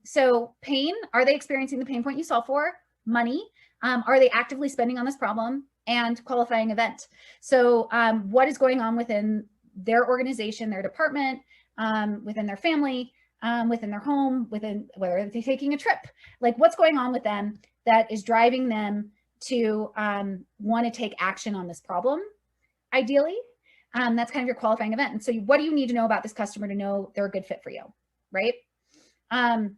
So pain, are they experiencing the pain point you solve for? Money, are they actively spending on this problem? And qualifying event. So what is going on within their organization, their department, within their family, within their home, within whether they're taking a trip, like what's going on with them that is driving them to want to take action on this problem, ideally. That's kind of your qualifying event. And so what do you need to know about this customer to know they're a good fit for you, right? And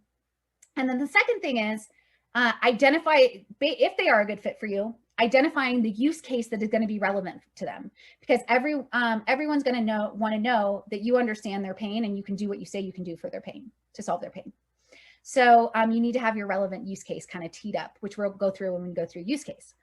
then the second thing is identify, if they are a good fit for you, identifying the use case that is going to be relevant to them, because everyone's going to want to know that you understand their pain and you can do what you say you can do for their pain, to solve their pain. So you need to have your relevant use case kind of teed up, which we'll go through when we go through use case.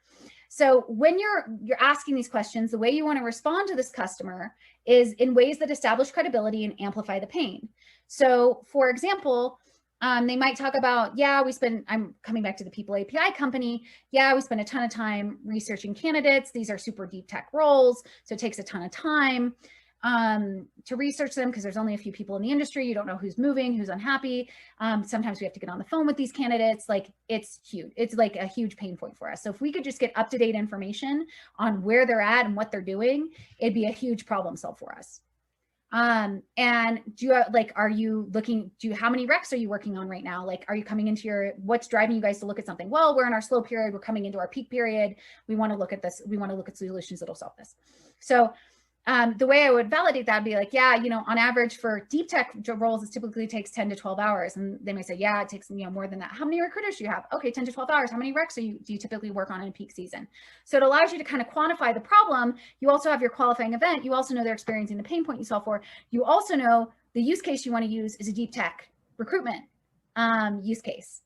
So when you're asking these questions, the way you want to respond to this customer is in ways that establish credibility and amplify the pain. So for example, they might talk about, I'm coming back to the people API company. Yeah, we spend a ton of time researching candidates. These are super deep tech roles. So it takes a ton of time to research them, because there's only a few people in the industry. You don't know who's moving, who's unhappy. Sometimes we have to get on the phone with these candidates. Like, it's huge. It's like a huge pain point for us. So if we could just get up-to-date information on where they're at and what they're doing, it'd be a huge problem solved for us. And do you are you looking, how many recs are you working on right now? Like, are you coming into what's driving you guys to look at something? Well, we're in our slow period. We're coming into our peak period. We want to look at this. We want to look at solutions that'll solve this. So, the way I would validate that would be like, yeah, you know, on average for deep tech roles, it typically takes 10 to 12 hours. And they may say, yeah, it takes, you know, more than that. How many recruiters do you have? Okay, 10 to 12 hours. How many recs do you typically work on in peak season? So it allows you to kind of quantify the problem. You also have your qualifying event. You also know they're experiencing the pain point you solve for. You also know the use case you want to use is a deep tech recruitment use case.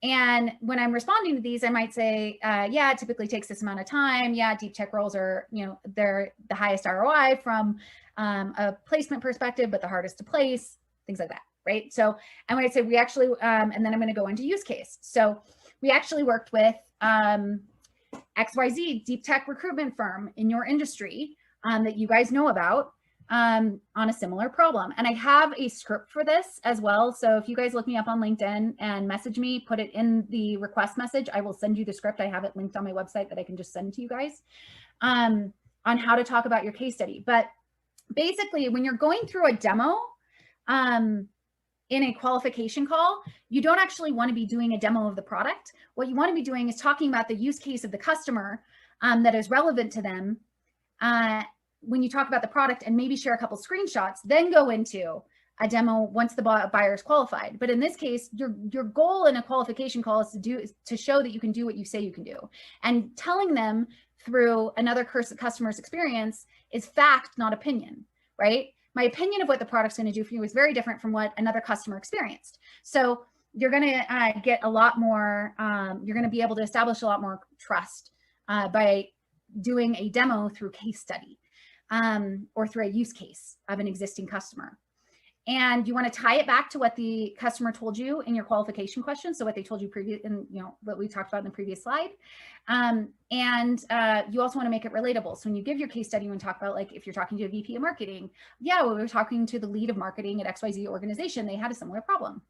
And when I'm responding to these, I might say, yeah, it typically takes this amount of time. Yeah, deep tech roles are, you know, they're the highest ROI from a placement perspective, but the hardest to place, things like that, right? So I'm going to say we actually, and then I'm going to go into use case. So we actually worked with XYZ deep tech recruitment firm in your industry that you guys know about on a similar problem. And I have a script for this as well. So if you guys look me up on LinkedIn and message me, put it in the request message, I will send you the script. I have it linked on my website that I can just send to you guys on how to talk about your case study. But basically, when you're going through a demo in a qualification call, you don't actually want to be doing a demo of the product. What you want to be doing is talking about the use case of the customer that is relevant to them when you talk about the product, and maybe share a couple screenshots, then go into a demo once the buyer is qualified. But in this case, your goal in a qualification call is to show that you can do what you say you can do. And telling them through another customer's experience is fact, not opinion, right? My opinion of what the product's going to do for you is very different from what another customer experienced. So you're going to get a lot more, you're going to be able to establish a lot more trust by doing a demo through case study. Or through a use case of an existing customer. And you want to tie it back to what the customer told you in your qualification question. So what they told you in, you know, what we talked about in the previous slide. You also want to make it relatable. So when you give your case study, you want to talk about, like, if you're talking to a VP of marketing, yeah, well, we were talking to the lead of marketing at XYZ organization, they had a similar problem,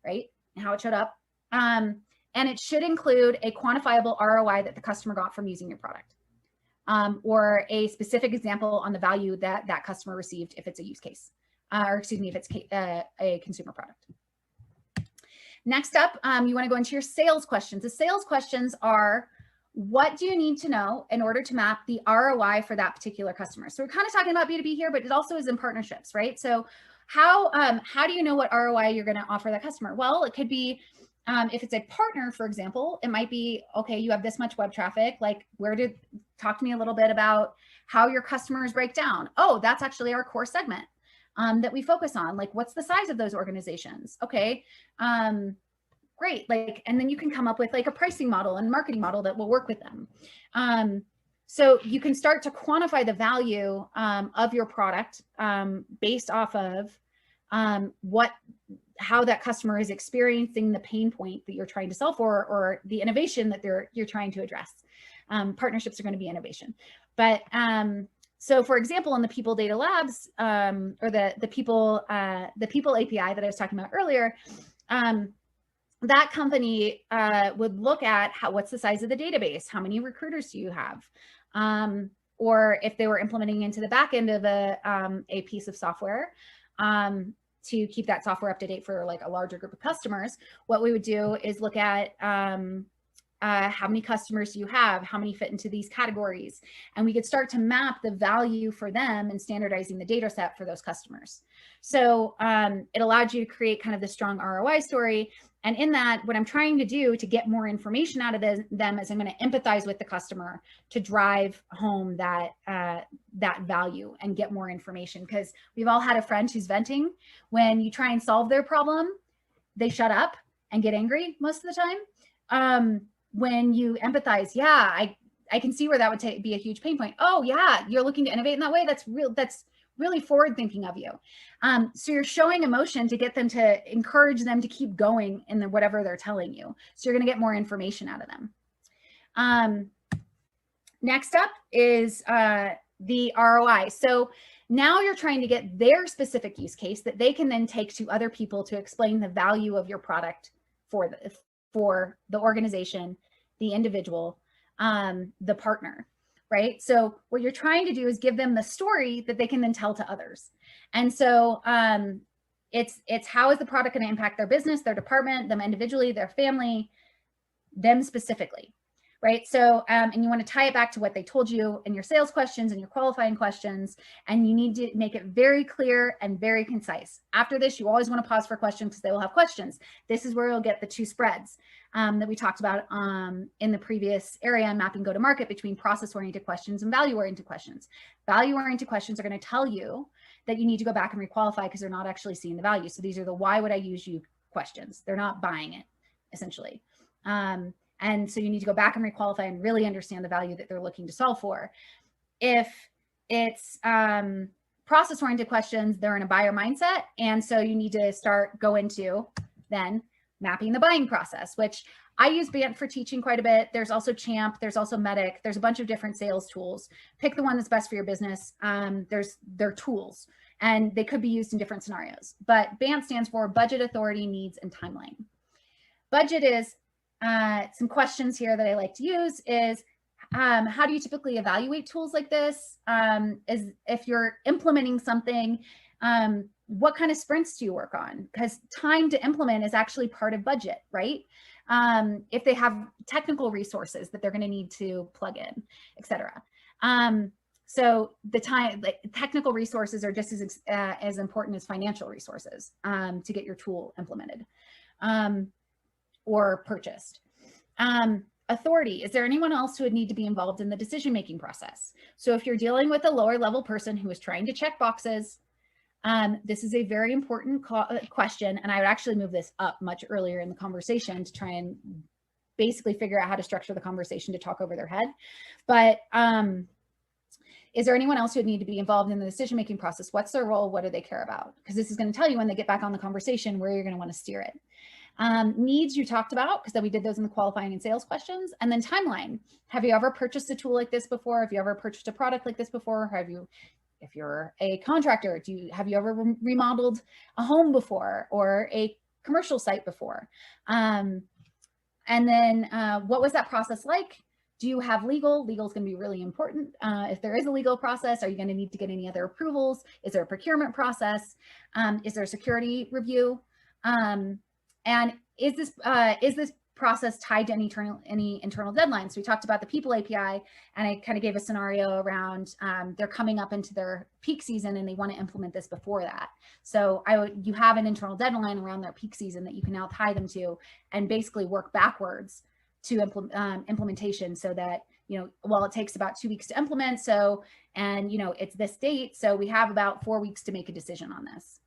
right? And how it showed up. And it should include a quantifiable ROI that the customer got from using your product. Or a specific example on the value that that customer received if it's a use case, or excuse me, if it's a consumer product. Next up, you want to go into your sales questions. The sales questions are, what do you need to know in order to map the ROI for that particular customer? So we're kind of talking about B2B here, but it also is in partnerships, right? So how do you know what ROI you're going to offer that customer? Well, it could be, if it's a partner, for example, it might be, okay, you have this much web traffic, like talk to me a little bit about how your customers break down. Oh, that's actually our core segment that we focus on. Like, what's the size of those organizations? Okay, great. Like, and then you can come up with like a pricing model and marketing model that will work with them. So you can start to quantify the value of your product based off of how that customer is experiencing the pain point that you're trying to solve for, or the innovation that you're trying to address. Partnerships are going to be innovation. But so for example, in the People Data Labs, or the People API that I was talking about earlier, that company would look at what's the size of the database? How many recruiters do you have? Or if they were implementing into the back end of a piece of software, to keep that software up to date for like a larger group of customers, what we would do is look at how many customers do you have, how many fit into these categories, and we could start to map the value for them and standardizing the data set for those customers. So it allowed you to create kind of the strong ROI story. And in that, what I'm trying to do to get more information out of them is I'm going to empathize with the customer to drive home that value and get more information. Because we've all had a friend who's venting. When you try and solve their problem, they shut up and get angry most of the time. When you empathize, yeah, I can see where that would be a huge pain point. Oh yeah, you're looking to innovate in that way. That's really forward thinking of you. So you're showing emotion to get them, to encourage them to keep going in whatever they're telling you. So you're going to get more information out of them. Next up is the ROI. So now you're trying to get their specific use case that they can then take to other people to explain the value of your product for the organization, the individual, the partner. Right? So what you're trying to do is give them the story that they can then tell to others. And so it's how is the product going to impact their business, their department, them individually, their family, them specifically. right? So, and you want to tie it back to what they told you in your sales questions and your qualifying questions, and you need to make it very clear and very concise. After this, you always want to pause for questions because they will have questions. This is where you'll get the two spreads that we talked about in the previous area on mapping go-to-market between process-oriented questions and value-oriented questions. Value-oriented questions are going to tell you that you need to go back and requalify because they're not actually seeing the value. So these are the why would I use you questions. They're not buying it, essentially. And so you need to go back and requalify and really understand the value that they're looking to solve for. If it's process-oriented questions, they're in a buyer mindset. And so you need to go into then mapping the buying process, which I use BANT for teaching quite a bit. There's also Champ, there's also Medic. There's a bunch of different sales tools. Pick the one that's best for your business. They're tools and they could be used in different scenarios. But BANT stands for Budget, Authority, Needs, and Timeline. Budget is some questions here that I like to use is, how do you typically evaluate tools like this? Is if you're implementing something, what kind of sprints do you work on? Because time to implement is actually part of budget, right? If they have technical resources that they're going to need to plug in, et cetera. So the time, like technical resources are just as important as financial resources to get your tool implemented or purchased. Authority, is there anyone else who would need to be involved in the decision-making process? So if you're dealing with a lower level person who is trying to check boxes, this is a very important question. And I would actually move this up much earlier in the conversation to try and basically figure out how to structure the conversation to talk over their head. But is there anyone else who would need to be involved in the decision-making process? What's their role? What do they care about? Because this is going to tell you when they get back on the conversation where you're going to want to steer it. Needs you talked about, because we did those in the qualifying and sales questions. And then timeline. Have you ever purchased a tool like this before? Have you ever purchased a product like this before? If you're a contractor, have you ever remodeled a home before or a commercial site before? And then what was that process like? Do you have legal? Legal is going to be really important. If there is a legal process, are you going to need to get any other approvals? Is there a procurement process? Is there a security review? And is this process tied to any internal deadlines? So we talked about the people API, and I kind of gave a scenario around they're coming up into their peak season and they want to implement this before that. So you have an internal deadline around their peak season that you can now tie them to and basically work backwards to implementation so that, well, it takes about 2 weeks to implement. So, and, it's this date. So we have about 4 weeks to make a decision on this.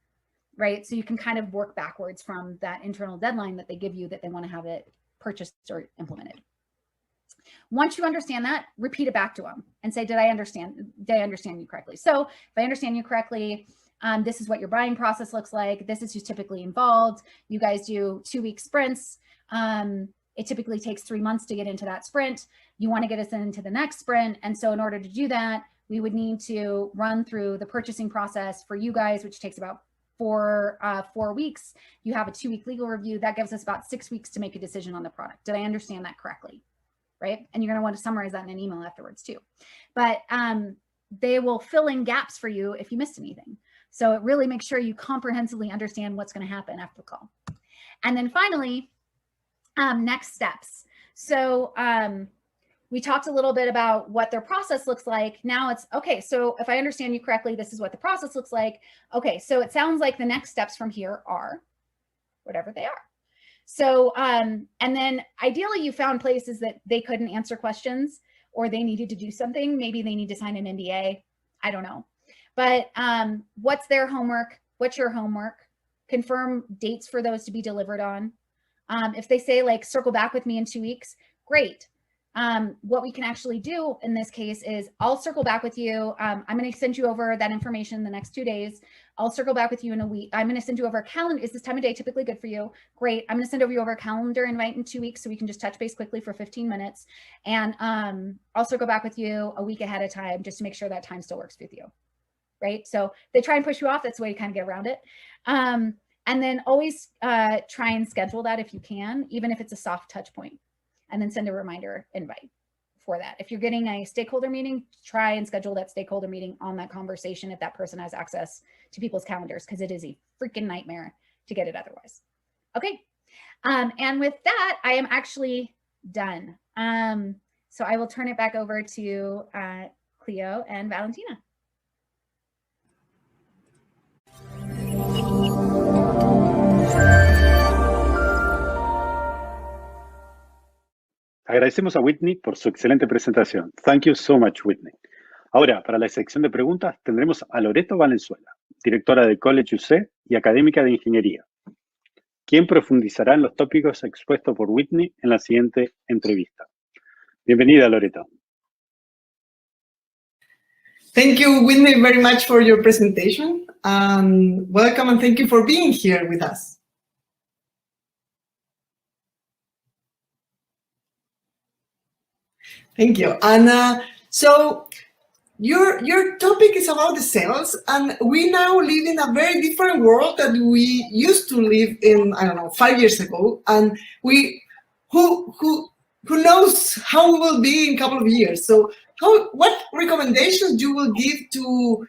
Right. So you can kind of work backwards from that internal deadline that they give you that they want to have it purchased or implemented. Once you understand that, repeat it back to them and say, did I understand you correctly? So if I understand you correctly, this is what your buying process looks like. This is who's typically involved. You guys do 2-week sprints. It typically takes 3 months to get into that sprint. You want to get us into the next sprint. And so in order to do that, we would need to run through the purchasing process for you guys, which takes about 4 weeks. You have a 2-week legal review. That gives us about 6 weeks to make a decision on the product. Did I understand that correctly? Right? And you're going to want to summarize that in an email afterwards too. But they will fill in gaps for you if you missed anything. So it really makes sure you comprehensively understand what's going to happen after the call. And then finally, next steps. So we talked a little bit about what their process looks like. Now it's, okay, so if I understand you correctly, this is what the process looks like. Okay, so it sounds like the next steps from here are whatever they are. So, and then ideally you found places that they couldn't answer questions or they needed to do something. Maybe they need to sign an NDA. I don't know. But what's their homework? What's your homework? Confirm dates for those to be delivered on. If they say like, circle back with me in 2 weeks, great. What we can actually do in this case is I'll circle back with you. I'm going to send you over that information the next 2 days. I'll circle back with you in a week. I'm going to send you over a calendar. Is this time of day typically good for you? Great. I'm going to send over you over a calendar invite in 2 weeks so we can just touch base quickly for 15 minutes. And I'll circle back with you a week ahead of time just to make sure that time still works with you. Right. So they try and push you off. That's the way you kind of get around it. And then always try and schedule that if you can, even if it's a soft touch point. And then send a reminder invite for that. If you're getting a stakeholder meeting, try and schedule that stakeholder meeting on that conversation if that person has access to people's calendars, because it is a freaking nightmare to get it otherwise. Okay. And with that, I am actually done. So I will turn it back over to Cleo and Valentina. Agradecemos a Whitney por su excelente presentación. Thank you so much, Whitney. Ahora, para la sección de preguntas, tendremos a Loreto Valenzuela, directora de College UC y académica de Ingeniería, quien profundizará en los tópicos expuestos por Whitney en la siguiente entrevista. Bienvenida, Loreto. Thank you, Whitney, very much for your presentation. Welcome and thank you for being here with us. Thank you. And so your topic is about the sales, and we now live in a very different world that we used to live in, I don't know, 5 years ago. And who knows how we will be in a couple of years. So what recommendations you will give to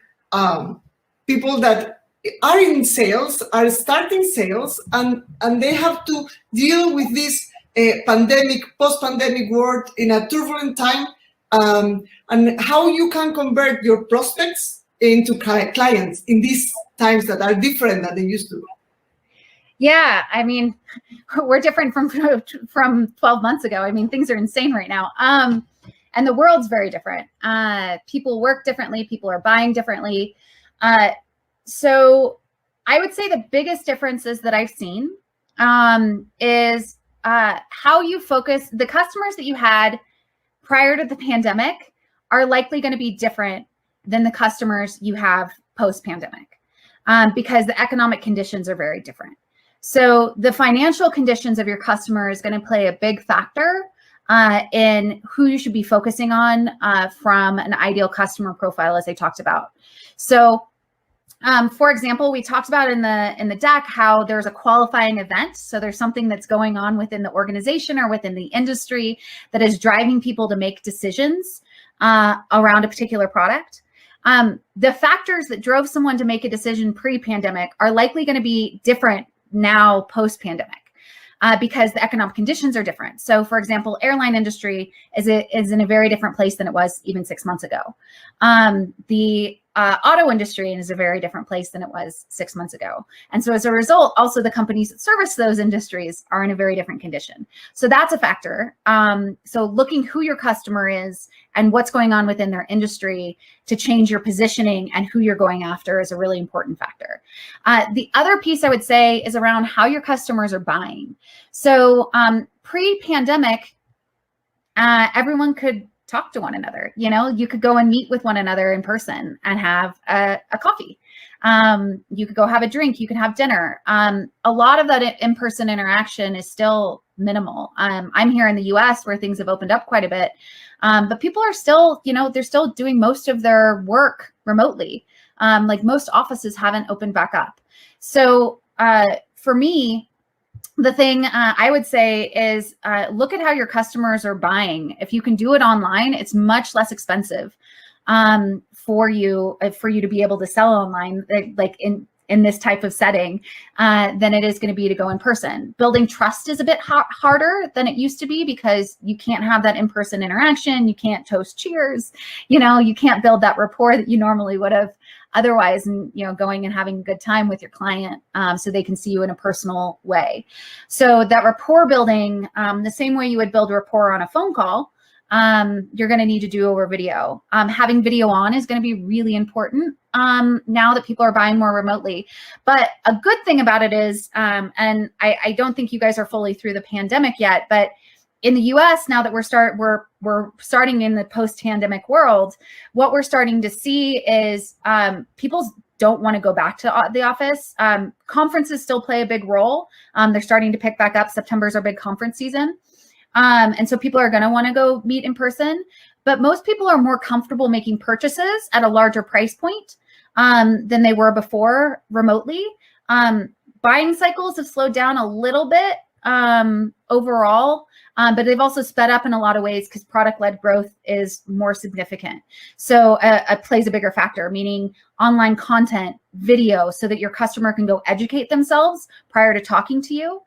people that are in sales, are starting sales, and they have to deal with this post-pandemic world in a turbulent time, and how you can convert your prospects into clients in these times that are different than they used to? Yeah, I mean, we're different from 12 months ago. I mean, things are insane right now. And the world's very different. People work differently. People are buying differently. So I would say the biggest differences that I've seen is how you focus. The customers that you had prior to the pandemic are likely going to be different than the customers you have post-pandemic, because the economic conditions are very different. So the financial conditions of your customer is going to play a big factor in who you should be focusing on from an ideal customer profile, as I talked about. So for example, we talked about in the deck how there's a qualifying event. So there's something that's going on within the organization or within the industry that is driving people to make decisions around a particular product. The factors that drove someone to make a decision pre-pandemic are likely going to be different now post-pandemic. Because the economic conditions are different. So for example, airline industry is in a very different place than it was even 6 months ago. The auto industry is a very different place than it was 6 months ago. And so as a result, also the companies that service those industries are in a very different condition. So that's a factor. So looking who your customer is and what's going on within their industry to change your positioning and who you're going after is a really important factor. The other piece I would say is around how your customers are buying. So pre-pandemic, everyone could talk to one another. You know, you could go and meet with one another in person and have a coffee. You could go have a drink, you could have dinner. A lot of that in-person interaction is still minimal. I'm here in the US where things have opened up quite a bit, but people are still, you know, they're still doing most of their work remotely. Like most offices haven't opened back up. So for me, the thing I would say is look at how your customers are buying. If you can do it online, it's much less expensive for you to be able to sell online, like in this type of setting, than it is going to be to go in person. Building trust is a bit harder than it used to be because you can't have that in-person interaction. You can't toast cheers. You know, you can't build that rapport that you normally would have otherwise, and you know, going and having a good time with your client so they can see you in a personal way. So that rapport building, the same way you would build rapport on a phone call, you're going to need to do over video. Having video on is going to be really important now that people are buying more remotely. But a good thing about it is, and I don't think you guys are fully through the pandemic yet, but in the US, now that we're starting in the post-pandemic world, what we're starting to see is people don't want to go back to the office. Conferences still play a big role. They're starting to pick back up. September's our big conference season. And so people are going to want to go meet in person, but most people are more comfortable making purchases at a larger price point than they were before remotely. Buying cycles have slowed down a little bit overall, but they've also sped up in a lot of ways because product-led growth is more significant. So it plays a bigger factor, meaning online content, video, so that your customer can go educate themselves prior to talking to you.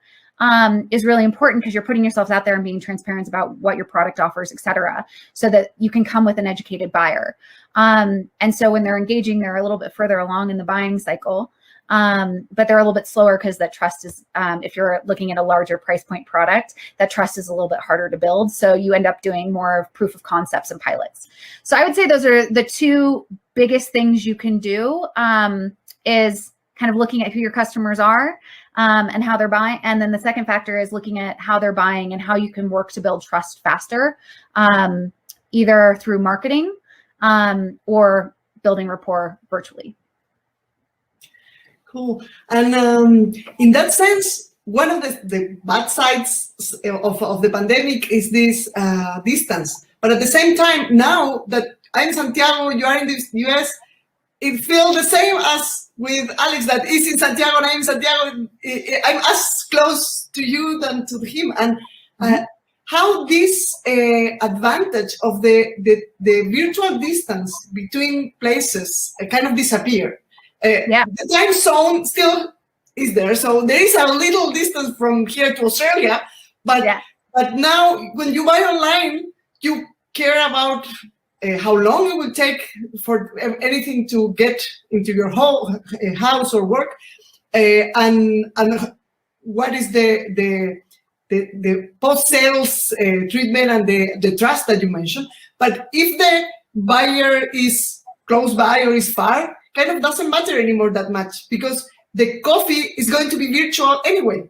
is really important because you're putting yourselves out there and being transparent about what your product offers, et cetera, so that you can come with an educated buyer. And so when they're engaging, they're a little bit further along in the buying cycle, but they're a little bit slower because that trust is, if you're looking at a larger price point product, that trust is a little bit harder to build. So you end up doing more of proof of concepts and pilots. So I would say those are the two biggest things you can do, is kind of looking at who your customers are, and how they're buying. And then the second factor is looking at how they're buying and how you can work to build trust faster, either through marketing, or building rapport virtually. Cool. And in that sense, one of the bad sides of the pandemic is this distance. But at the same time, now that I'm in Santiago, you are in the US, it feels the same as with Alex, that is in Santiago and I'm in Santiago. I'm as close to you than to him. And how this advantage of the virtual distance between places kind of disappear. The time zone still is there, so there is a little distance from here to Australia, but now when you buy online, you care about how long it will take for anything to get into your whole house or work, and what is the post-sales treatment and the trust that you mentioned. But if the buyer is close by or is far, kind of doesn't matter anymore that much, because the coffee is going to be virtual anyway.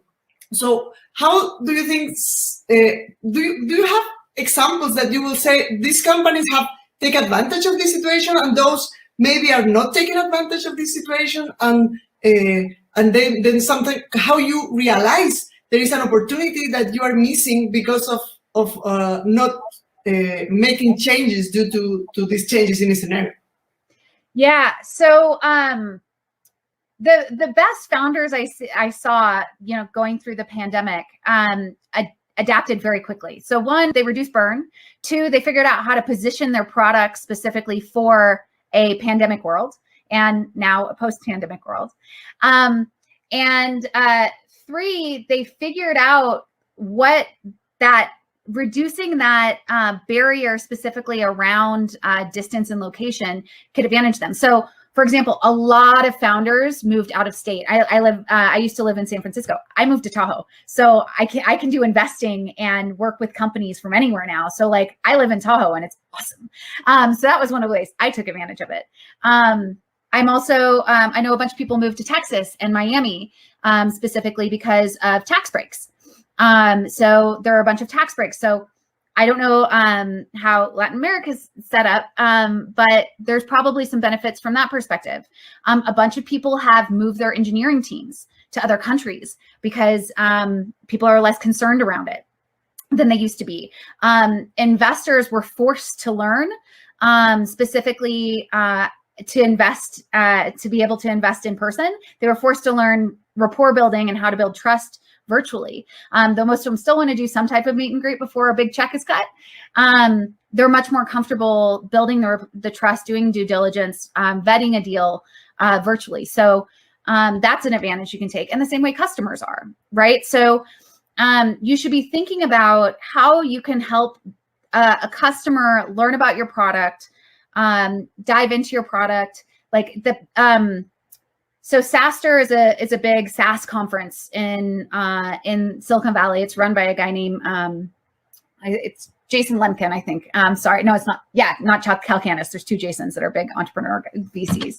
So how do you think, do you have examples that you will say these companies have taken advantage of this situation and those maybe are not taking advantage of this situation, and then something, how you realize there is an opportunity that you are missing because of not making changes due to these changes in the scenario? Yeah. So the best founders I saw, going through the pandemic, adapted very quickly. So one, they reduced burn. Two, they figured out how to position their products specifically for a pandemic world and now a post-pandemic world. And three, they figured out what that reducing that barrier specifically around distance and location could advantage them. So for example, a lot of founders moved out of state. I used to live in San Francisco. I moved to Tahoe. So I can do investing and work with companies from anywhere now. So like I live in Tahoe and it's awesome. So that was one of the ways I took advantage of it. I'm also, I know a bunch of people moved to Texas and Miami specifically because of tax breaks. So there are a bunch of tax breaks. So I don't know how Latin America's set up, but there's probably some benefits from that perspective. A bunch of people have moved their engineering teams to other countries because people are less concerned around it than they used to be. Investors were forced to learn specifically to invest, to be able to invest in person. They were forced to learn rapport building and how to build trust virtually. Though most of them still want to do some type of meet and greet before a big check is cut. They're much more comfortable building the trust, doing due diligence, vetting a deal virtually. So that's an advantage you can take. And the same way customers are, right? So you should be thinking about how you can help a customer learn about your product, dive into your product. Like so SaaStr is a big SaaS conference in Silicon Valley. It's run by a guy named it's Jason Lemkin, I think. Sorry, no, it's not. Yeah, not Chuck Calcanis. There's two Jasons that are big entrepreneur VCs.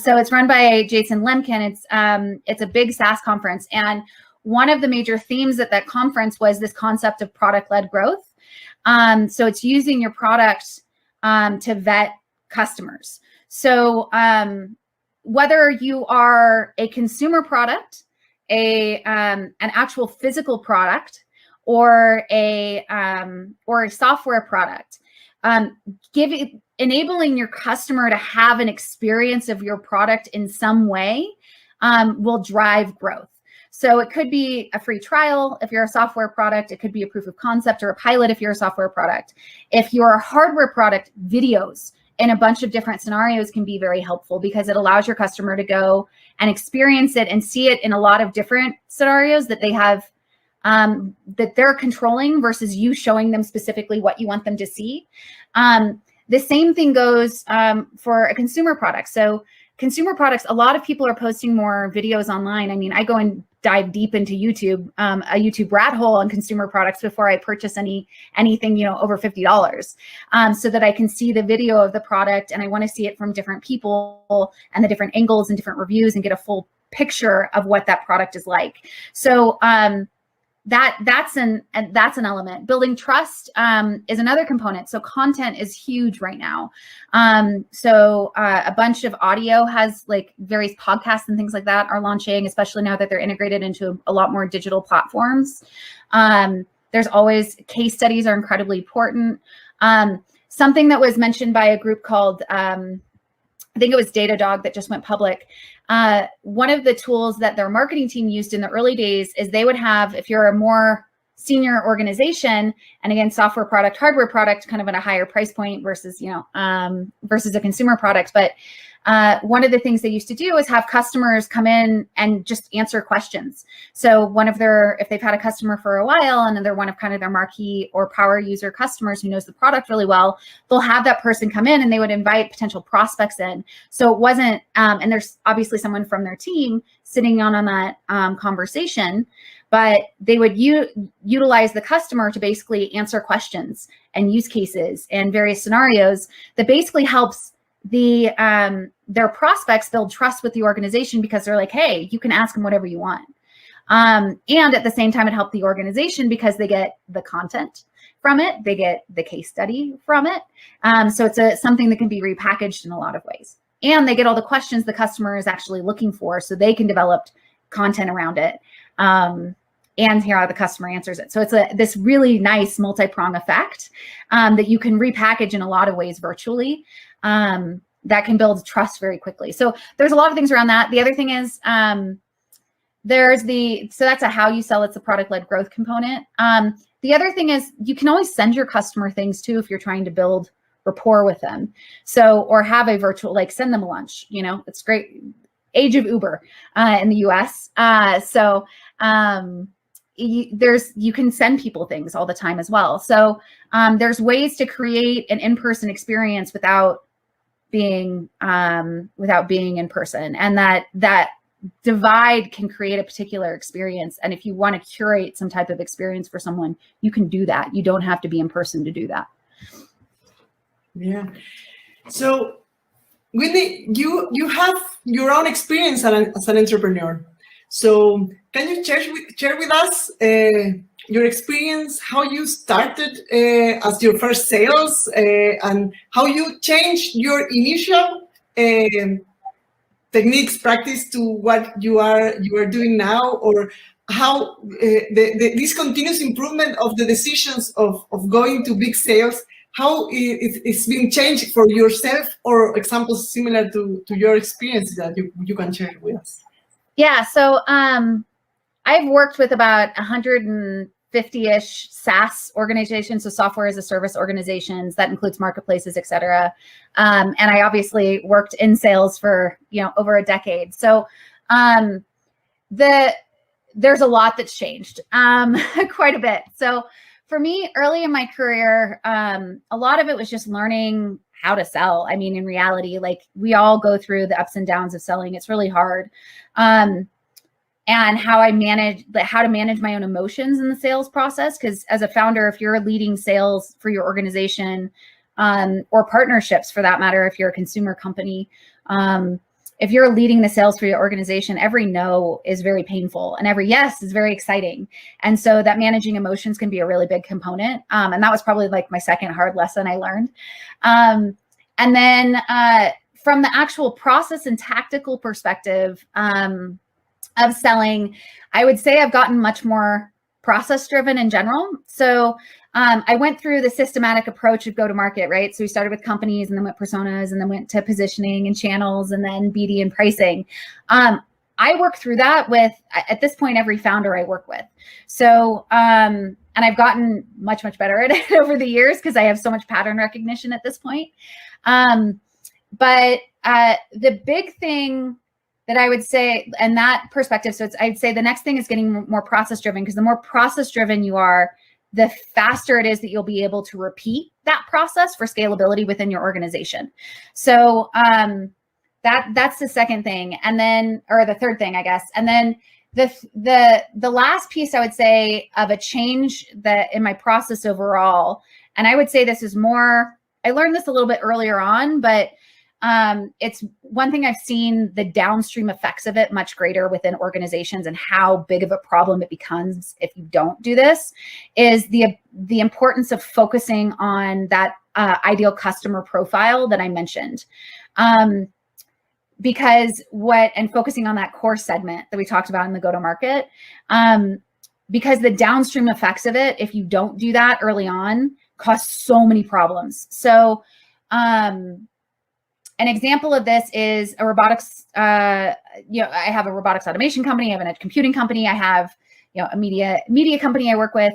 So it's run by Jason Lemkin. It's a big SaaS conference, and one of the major themes at that conference was this concept of product-led growth. So it's using your product to vet customers. So whether you are a consumer product, an actual physical product, or a software product, enabling your customer to have an experience of your product in some way will drive growth. So it could be a free trial if you're a software product. It could be a proof of concept or a pilot if you're a software product. If you're a hardware product, videos in a bunch of different scenarios can be very helpful because it allows your customer to go and experience it and see it in a lot of different scenarios that they have that they're controlling versus you showing them specifically what you want them to see. The same thing goes for a consumer product. So consumer products, a lot of people are posting more videos online. I mean, I go and dive deep into YouTube, a YouTube rat hole on consumer products before I purchase anything, you know, over $50, so that I can see the video of the product, and I want to see it from different people and the different angles and different reviews and get a full picture of what that product is like. So that's an element. Building trust is another component. So content is huge right now. So a bunch of audio has, like, various podcasts and things like that are launching, especially now that they're integrated into a lot more digital platforms. There's always case studies are incredibly important. Something that was mentioned by a group called, I think it was Datadog that just went public. One of the tools that their marketing team used in the early days is they would have, if you're a more senior organization, and again, software product, hardware product, kind of at a higher price point versus, you know, versus a consumer product. But one of the things they used to do is have customers come in and just answer questions. So if they've had a customer for a while and they're one of kind of their marquee or power user customers who knows the product really well, they'll have that person come in and they would invite potential prospects in. So it wasn't, and there's obviously someone from their team sitting on that conversation, but they would utilize the customer to basically answer questions and use cases and various scenarios that basically helps their prospects build trust with the organization, because they're like, hey, you can ask them whatever you want. And at the same time, it helped the organization because they get the content from it, they get the case study from it. So it's something that can be repackaged in a lot of ways. And they get all the questions the customer is actually looking for, so they can develop content around it. And hear how the customer answers it. So it's this really nice multi-prong effect that you can repackage in a lot of ways virtually, that can build trust very quickly. So there's a lot of things around that. The other thing is so that's a how you sell. It's a product-led growth component. The other thing is you can always send your customer things too if you're trying to build rapport with them. So, or have a virtual, like, send them a lunch, you know, it's great. Age of Uber in the US. You can send people things all the time as well. So there's ways to create an in-person experience without being in person, and that divide can create a particular experience. And if you want to curate some type of experience for someone, you can do that. You don't have to be in person to do that. Yeah. So Whitney, you have your own experience as an entrepreneur. So can you share with us your experience, how you started as your first sales, and how you changed your initial techniques, practice to what you are doing now, or how this continuous improvement of the decisions of going to big sales, how it's been changed for yourself, or examples similar to your experience that you can share with us. Yeah, so I've worked with about 150-ish SaaS organizations, so software as a service organizations. That includes marketplaces, et cetera. And I obviously worked in sales for over a decade. So there's a lot that's changed, quite a bit. So for me, early in my career, a lot of it was just learning how to sell. I mean, in reality, like, we all go through the ups and downs of selling. It's really hard. And how to manage my own emotions in the sales process. Because as a founder, if you're leading sales for your organization, or partnerships for that matter, if you're a consumer company, if you're leading the sales for your organization, every no is very painful and every yes is very exciting. And so that managing emotions can be a really big component. And that was probably like my second hard lesson I learned. And then from the actual process and tactical perspective of selling, I would say I've gotten much more process driven in general. So I went through the systematic approach of go-to-market, right? So we started with companies and then went personas and then went to positioning and channels and then BD and pricing. I work through that with, at this point, every founder I work with. So, and I've gotten much, much better at it over the years because I have so much pattern recognition at this point. But the big thing that I would say, and that perspective, so I'd say the next thing is getting more process driven, because the more process driven you are, the faster it is that you'll be able to repeat that process for scalability within your organization. So that's the second thing. And then, or the third thing, I guess. And then the last piece I would say of a change that in my process overall, and I would say this is more, I learned this a little bit earlier on, but it's one thing I've seen the downstream effects of it much greater within organizations, and how big of a problem it becomes if you don't do this, is the importance of focusing on that ideal customer profile that I mentioned. Because and focusing on that core segment that we talked about in the go-to-market, because the downstream effects of it, if you don't do that early on, cause so many problems. So an example of this is a robotics, I have a robotics automation company, I have an edge computing company, I have, a media company I work with.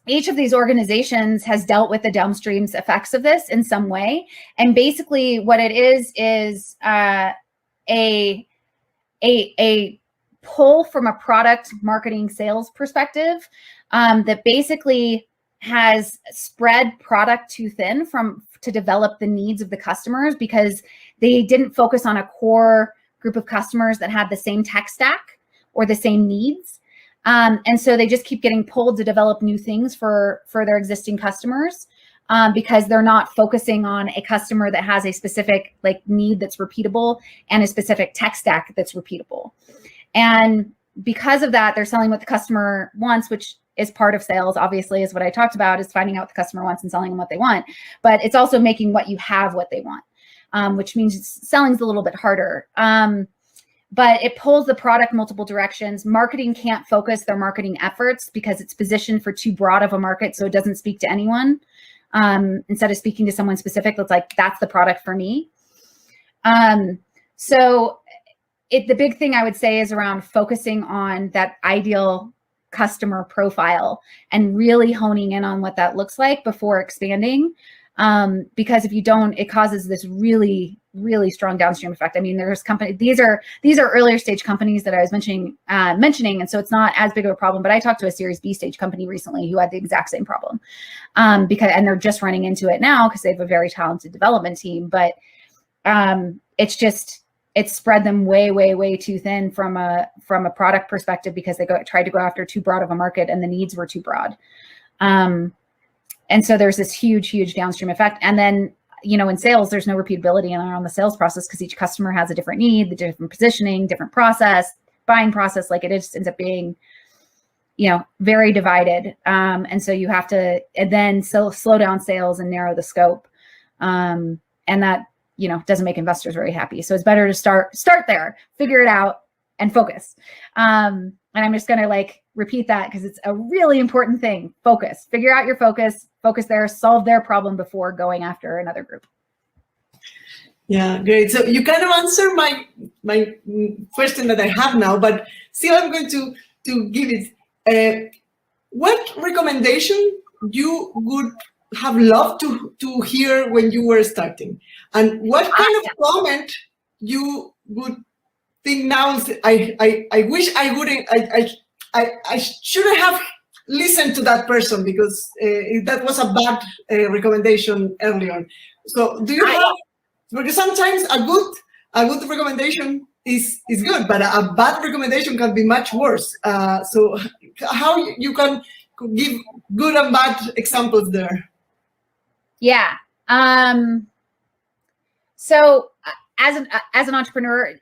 Each of these organizations has dealt with the downstream effects of this in some way. And basically what it is a pull from a product marketing sales perspective that basically has spread product too thin to develop the needs of the customers, because they didn't focus on a core group of customers that had the same tech stack or the same needs. And so they just keep getting pulled to develop new things for their existing customers, because they're not focusing on a customer that has a specific need that's repeatable and a specific tech stack that's repeatable. And because of that, they're selling what the customer wants, which is part of sales, obviously, is what I talked about, is finding out what the customer wants and selling them what they want. But it's also making what you have what they want, which means selling's a little bit harder. But it pulls the product multiple directions. Marketing can't focus their marketing efforts because it's positioned for too broad of a market, so it doesn't speak to anyone. Instead of speaking to someone specific, that's that's the product for me. So the big thing I would say is around focusing on that ideal customer profile and really honing in on what that looks like before expanding. Because if you don't, it causes this really, really strong downstream effect. I mean, there's these are earlier stage companies that I was mentioning, and so it's not as big of a problem. But I talked to a Series B stage company recently who had the exact same problem, and they're just running into it now because they have a very talented development team. But it's spread them way, way, way too thin from a product perspective, because they tried to go after too broad of a market and the needs were too broad. And so there's this huge, huge downstream effect. And then, in sales, there's no repeatability around the sales process, because each customer has a different need, the different positioning, different process, buying process. It just ends up being, very divided. And so you have to then slow down sales and narrow the scope. And that, doesn't make investors very happy. So it's better to start there, figure it out, and focus. And I'm just going to repeat that because it's a really important thing. Focus, figure out your focus there, solve their problem before going after another group. Yeah, great. So you kind of answered my question that I have now, but still I'm going to give it. What recommendation you would have loved to hear when you were starting? And what kind of comment you would think now, I wish I wouldn't, I shouldn't have listened to that person, because that was a bad recommendation early on. So do you have, because sometimes a good recommendation is good, but a bad recommendation can be much worse. So how you can give good and bad examples there? Yeah. So as an entrepreneur,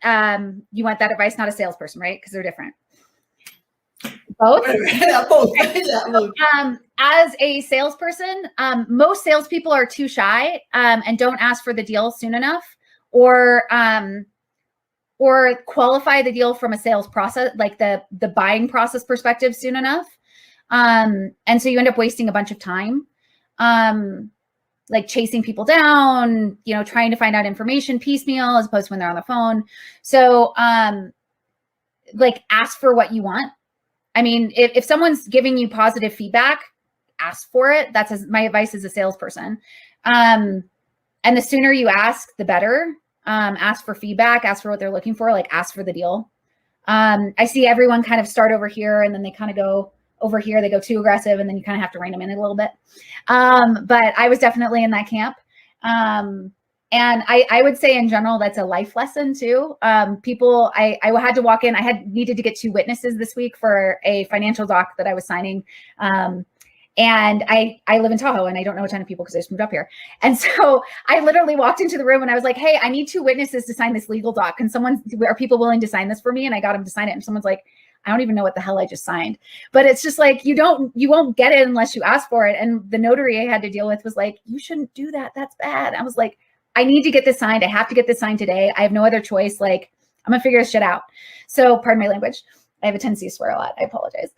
you want that advice, not a salesperson, right? Because they're different. Both? Yeah, both. Yeah, both. As a salesperson, most salespeople are too shy and don't ask for the deal soon enough, or qualify the deal from a sales process, like the buying process perspective soon enough. And so you end up wasting a bunch of time, chasing people down, trying to find out information piecemeal as opposed to when they're on the phone. So ask for what you want. I mean, if someone's giving you positive feedback, ask for it. That's my advice as a salesperson. And the sooner you ask, the better. ask for feedback, ask for what they're looking for, like ask for the deal. I see everyone kind of start over here and then they kind of go over here, they go too aggressive, and then you kind of have to rein them in a little bit. But I was definitely in that camp. And I would say in general, that's a life lesson too. People, I had to walk in, needed to get 2 witnesses this week for a financial doc that I was signing. And I live in Tahoe and I don't know a ton of people because I just moved up here. And so I literally walked into the room and I was like, hey, I need 2 witnesses to sign this legal doc. And are people willing to sign this for me? And I got them to sign it. And someone's like, I don't even know what the hell I just signed. But it's just like, you won't get it unless you ask for it. And the notary I had to deal with was like, you shouldn't do that. That's bad. I was like, I need to get this signed. I have to get this signed today. I have no other choice. Like, I'm gonna figure this shit out. So pardon my language. I have a tendency to swear a lot. I apologize.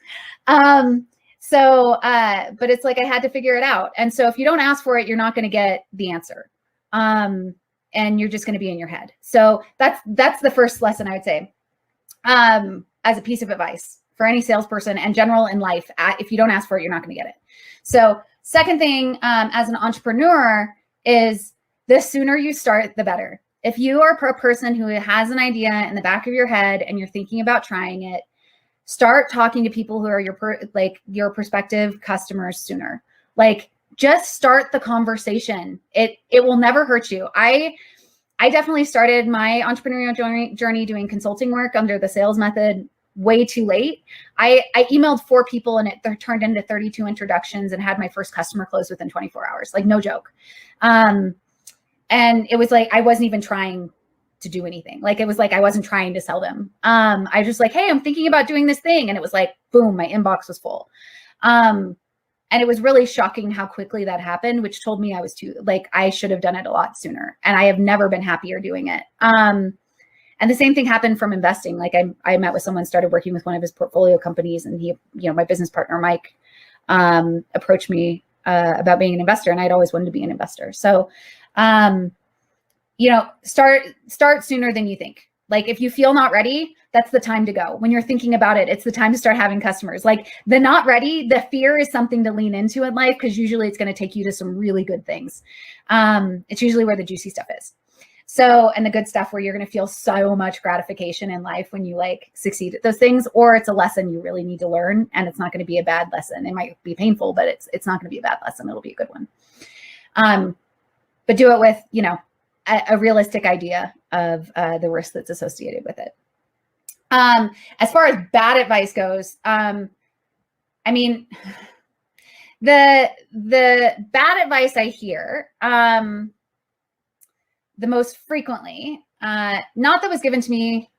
But it's like, I had to figure it out. And so if you don't ask for it, you're not going to get the answer. And you're just going to be in your head. So that's the first lesson I would say, as a piece of advice for any salesperson and general in life. If you don't ask for it, you're not going to get it. So second thing, as an entrepreneur is the sooner you start, the better. If you are a person who has an idea in the back of your head and you're thinking about trying it, start talking to people who are your prospective customers sooner. Like, just start the conversation. It will never hurt you. I definitely started my entrepreneurial journey doing consulting work under the sales method way too late. I emailed 4 people and it turned into 32 introductions and had my first customer close within 24 hours. Like, no joke. And it was like, I wasn't even trying to do anything. Like, it was like, I wasn't trying to sell them. I was just like, hey, I'm thinking about doing this thing. And it was like, boom, my inbox was full. And it was really shocking how quickly that happened, which told me I should have done it a lot sooner. And I have never been happier doing it. And the same thing happened from investing. Like, I met with someone, started working with one of his portfolio companies, and he, my business partner, Mike, approached me about being an investor. And I'd always wanted to be an investor. So, start sooner than you think. Like, if you feel not ready, that's the time to go. When you're thinking about it, it's the time to start having customers. Like, the not ready, the fear is something to lean into in life, because usually it's going to take you to some really good things. It's usually where the juicy stuff is. So, and the good stuff where you're going to feel so much gratification in life when you succeed at those things, or it's a lesson you really need to learn, and it's not going to be a bad lesson. It might be painful, but it's not going to be a bad lesson. It'll be a good one. But do it with, a realistic idea of the risk that's associated with it. As far as bad advice goes, the bad advice I hear the most frequently, not that was given to me.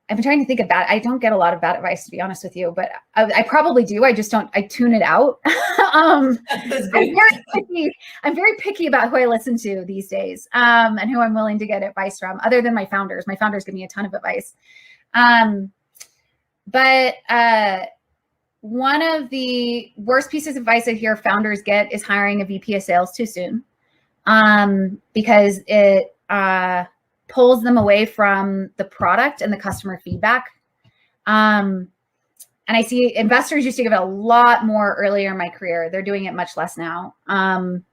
I've been trying to think of bad. I don't get a lot of bad advice, to be honest with you, but I probably do. I just don't. I tune it out. I'm very picky about who I listen to these days, and who I'm willing to get advice from, other than my founders. My founders give me a ton of advice. But one of the worst pieces of advice I hear founders get is hiring a VP of sales too soon, because it pulls them away from the product and the customer feedback. And I see investors used to give it a lot more earlier in my career. They're doing it much less now,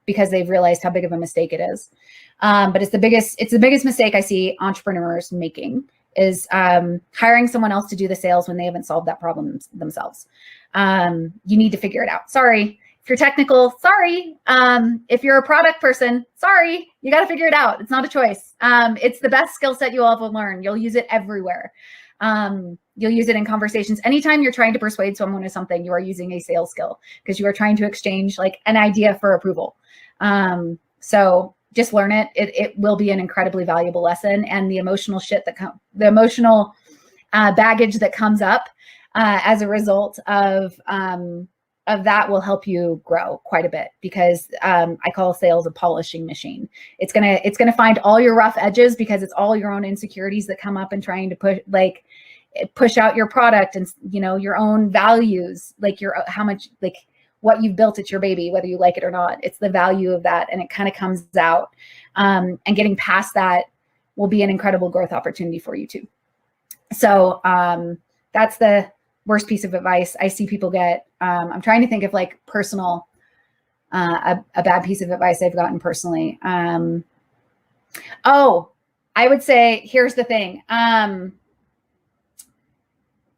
because they've realized how big of a mistake it is. But it's the biggest mistake I see entrepreneurs making, is hiring someone else to do the sales when they haven't solved that problem themselves. You need to figure it out. Sorry. If you're technical, sorry. If you're a product person, sorry. You got to figure it out. It's not a choice. It's the best skill set you'll ever learn. You'll use it everywhere. You'll use it in conversations. Anytime you're trying to persuade someone of something, you are using a sales skill, because you are trying to exchange an idea for approval. So just learn it. It will be an incredibly valuable lesson, and the emotional baggage that comes up as a result of that will help you grow quite a bit, because I call sales a polishing machine. It's gonna find all your rough edges, because it's all your own insecurities that come up in trying to push out your product, and your own values, what you've built. It's your baby, whether you like it or not. It's the value of that, and it kind of comes out. And getting past that will be an incredible growth opportunity for you too. So that's the worst piece of advice I see people get. I'm trying to think of personal, a bad piece of advice I've gotten personally. I would say, here's the thing.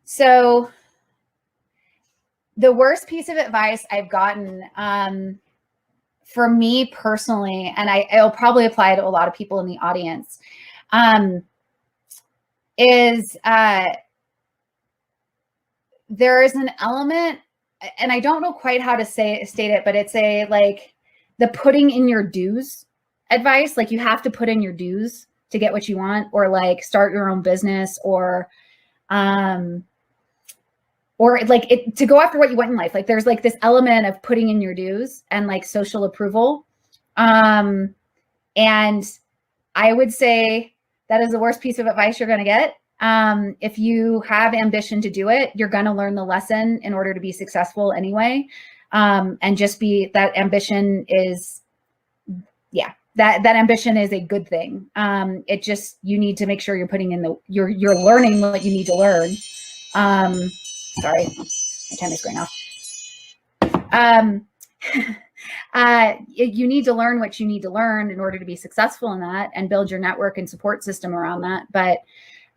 So the worst piece of advice I've gotten, for me personally, and it'll probably apply to a lot of people in the audience, is there is an element, and I don't know quite how to state it, but it's like the putting in your dues advice. Like, you have to put in your dues to get what you want, or like start your own business, or like to go after what you want in life. Like, there's like this element of putting in your dues and like social approval. And I would say that is the worst piece of advice you're going to get. If you have ambition to do it, you're going to learn the lesson in order to be successful anyway. And just that ambition is, that ambition is a good thing. It just, you need to make sure you're putting in you're learning what you need to learn. Sorry, my timer's going off. You need to learn what you need to learn in order to be successful in that, and build your network and support system around that. But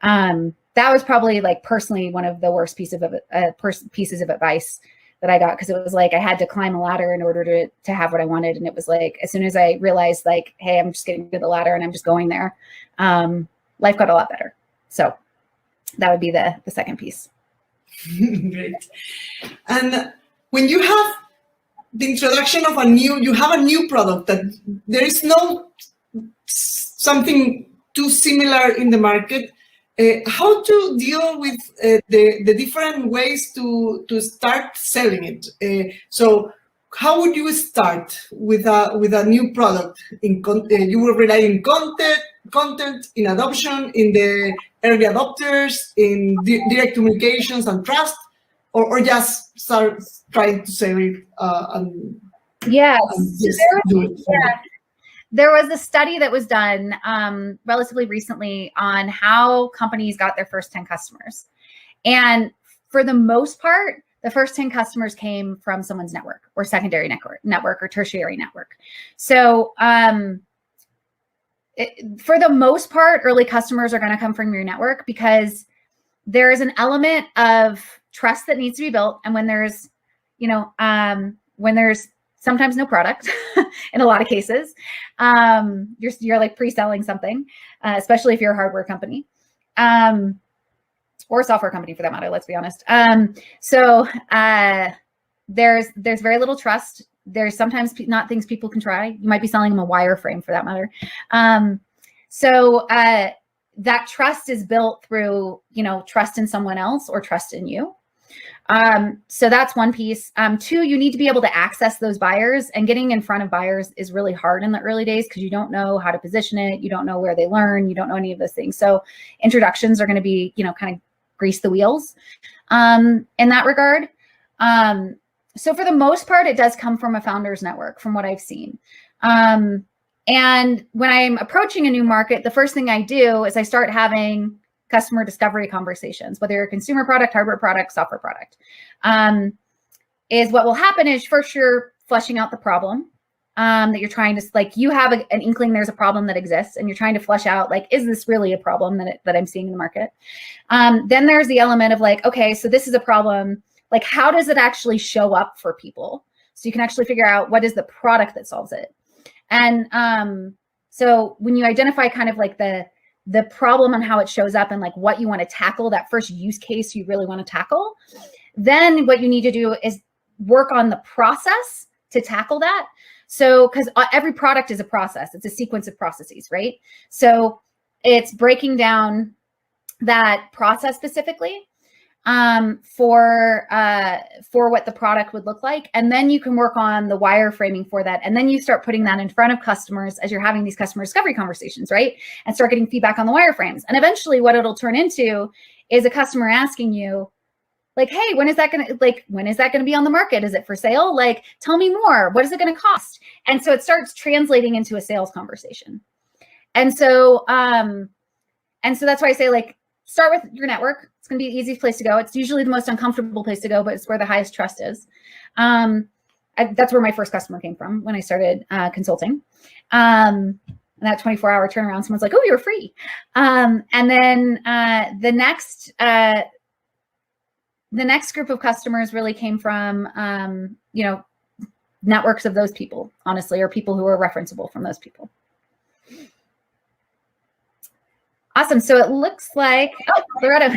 that was probably like personally one of the worst pieces of advice that I got, because it was like I had to climb a ladder in order to have what I wanted. And it was like, as soon as I realized like, hey, I'm just getting to the ladder and I'm just going there, life got a lot better. So that would be the second piece. Great. And when you have the introduction of you have a new product that there is no something too similar in the market, how to deal with the different ways to start selling it? So how would you start with a new product? You will rely in content, in adoption, in the early adopters, in direct communications and trust, or just start trying to sell it and just do it? Yeah. There was a study that was done relatively recently on how companies got their first 10 customers. And for the most part, the first 10 customers came from someone's network, or secondary network or tertiary network. So for the most part, early customers are going to come from your network, because there is an element of trust that needs to be built. And when there's, when there's sometimes no product in a lot of cases, you're like pre-selling something, especially if you're a hardware company, or a software company for that matter, let's be honest. So there's very little trust. There's sometimes not things people can try. You might be selling them a wireframe for that matter. So that trust is built through, trust in someone else or trust in you. So that's one piece. Two, you need to be able to access those buyers, and getting in front of buyers is really hard in the early days, because you don't know how to position it. You don't know where they learn. You don't know any of those things. So introductions are going to be, kind of grease the wheels, in that regard. So for the most part, it does come from a founder's network, from what I've seen. And when I'm approaching a new market, the first thing I do is I start having customer discovery conversations, whether you're a consumer product, hardware product, software product. Is what will happen is first you're fleshing out the problem that you're trying to, like, you have an inkling there's a problem that exists, and you're trying to flesh out, like, is this really a problem that I'm seeing in the market? Then there's the element of like, okay, so this is a problem. Like, how does it actually show up for people? So you can actually figure out what is the product that solves it. And so when you identify kind of like the problem and how it shows up and like what you want to tackle, that first use case you really want to tackle, then what you need to do is work on the process to tackle that. So, because every product is a process, it's a sequence of processes, right? So it's breaking down that process specifically for what the product would look like. And then you can work on the wireframing for that. And then you start putting that in front of customers as you're having these customer discovery conversations, right? And start getting feedback on the wireframes. And eventually what it'll turn into is a customer asking you, like, hey, when is that going to be on the market? Is it for sale? Like, tell me more. What is it going to cost? And so it starts translating into a sales conversation. And so that's why I say, like, start with your network. It's going to be the easiest place to go. It's usually the most uncomfortable place to go, but it's where the highest trust is. That's where my first customer came from when I started consulting. And And that 24-hour turnaround, someone's like, oh, you're free. And then the next group of customers really came from, you know, networks of those people, honestly, or people who are referenceable from those people. Awesome. So it looks like, oh, Loretta.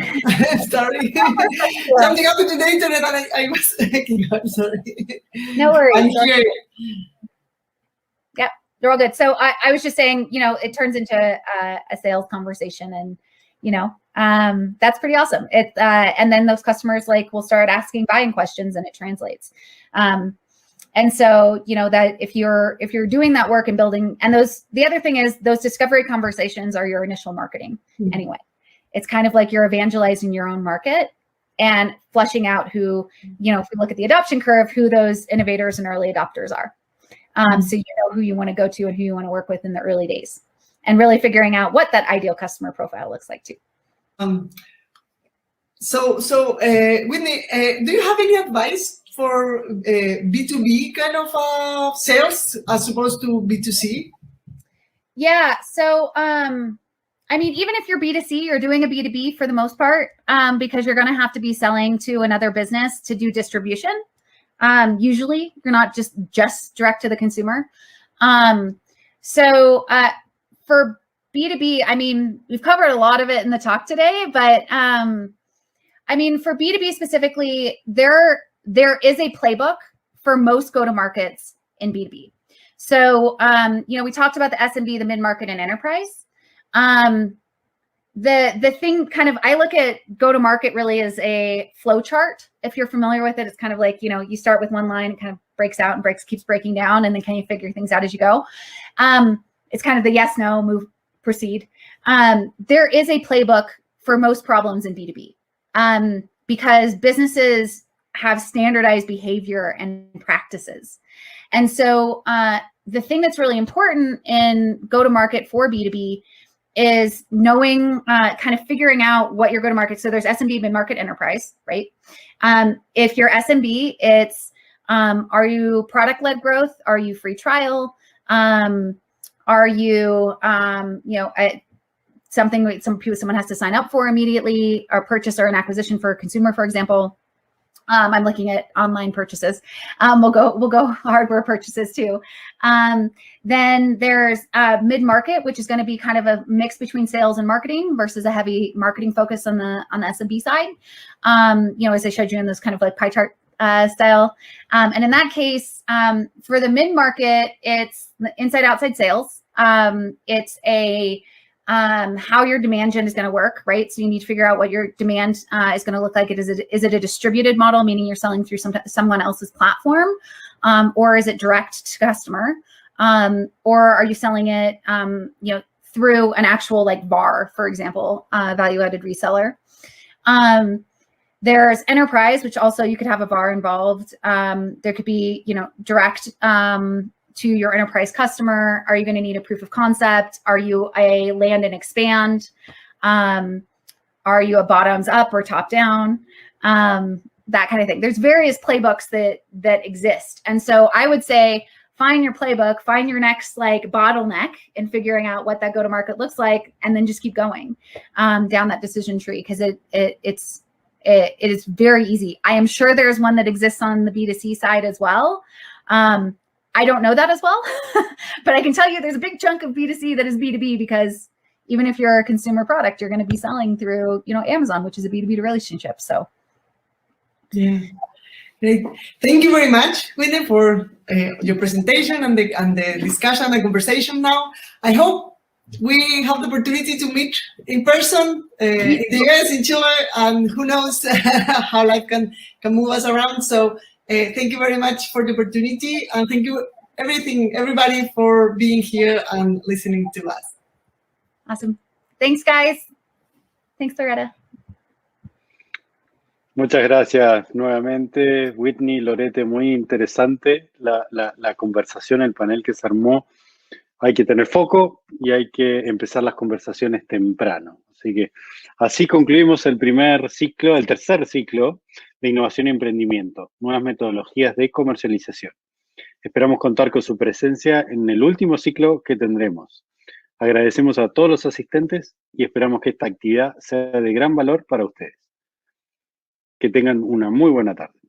Sorry. Something happened to the internet and I was hacking up. Sorry. No worries. I'm here. Yep, they're all good. So I was just saying, you know, it turns into a sales conversation, and, you know, that's pretty awesome. And then those customers like will start asking buying questions, and it translates. And so, you know, that if you're doing that work and building, and the other thing is those discovery conversations are your initial marketing anyway. It's kind of like you're evangelizing your own market and fleshing out who, you know, if we look at the adoption curve, who those innovators and early adopters are. So you know who you want to go to and who you want to work with in the early days, and really figuring out what that ideal customer profile looks like too. So Whitney, do you have any advice for B2B kind of sales as opposed to B2C? Yeah. So, I mean, even if you're B2C, you're doing a B2B for the most part, because you're going to have to be selling to another business to do distribution. Usually you're not just direct to the consumer. So for B2B, I mean, we've covered a lot of it in the talk today, but I mean, for B2B specifically, there is a playbook for most go-to-markets in B2B. So, you know, we talked about the SMB, the mid-market, and enterprise. The thing kind of, I look at go-to-market really as a flow chart. If you're familiar with it, it's kind of like, you know, you start with one line, it kind of breaks out and keeps breaking down, and then can you figure things out as you go? It's kind of the yes, no, move, proceed. There is a playbook for most problems in B2B, because businesses have standardized behavior and practices. And so the thing that's really important in go-to-market for B2B is knowing, kind of figuring out what your go-to-market. So there's SMB, mid-market, enterprise, right? If you're SMB, it's, are you product-led growth? Are you free trial? Are you, you know, something someone has to sign up for immediately, or purchase or an acquisition for a consumer, for example? I'm looking at online purchases. We'll go hardware purchases too. Then there's mid-market, which is going to be kind of a mix between sales and marketing versus a heavy marketing focus on the SMB side. You know, as I showed you in this kind of like pie chart style. And in that case, for the mid-market, it's inside-outside sales. It's a how your demand gen is going to work, right? So you need to figure out what your demand is going to look like. Is it a distributed model, meaning you're selling through someone else's platform, or is it direct to customer, or are you selling it, you know, through an actual like VAR, for example, value-added reseller? There's enterprise, which also you could have a VAR involved. There could be, you know, direct to your enterprise customer. Are you going to need a proof of concept? Are you a land and expand? Are you a bottoms up or top down? That kind of thing. There's various playbooks that exist. And so I would say, find your playbook, find your next like bottleneck in figuring out what that go-to-market looks like, and then just keep going down that decision tree, because it is very easy. I am sure there's one that exists on the B2C side as well. I don't know that as well, but I can tell you there's a big chunk of B2C that is B2B, because even if you're a consumer product, you're going to be selling through, you know, Amazon, which is a B2B relationship. So, yeah, great. Thank you very much, Whitney, for your presentation and the discussion, the conversation. Now, I hope we have the opportunity to meet in person in the US, in Chile, and who knows how life can move us around. So. Thank you very much for the opportunity, and thank you everybody for being here and listening to us. Awesome. Thanks, guys. Thanks, Loretta. Muchas gracias nuevamente, Whitney, Lorete, muy interesante la conversación, el panel que se armó. Hay que tener foco y hay que empezar las conversaciones temprano. Así que así concluimos el tercer ciclo de Innovación y Emprendimiento, Nuevas metodologías de comercialización. Esperamos contar con su presencia en el último ciclo que tendremos. Agradecemos a todos los asistentes y esperamos que esta actividad sea de gran valor para ustedes. Que tengan una muy buena tarde.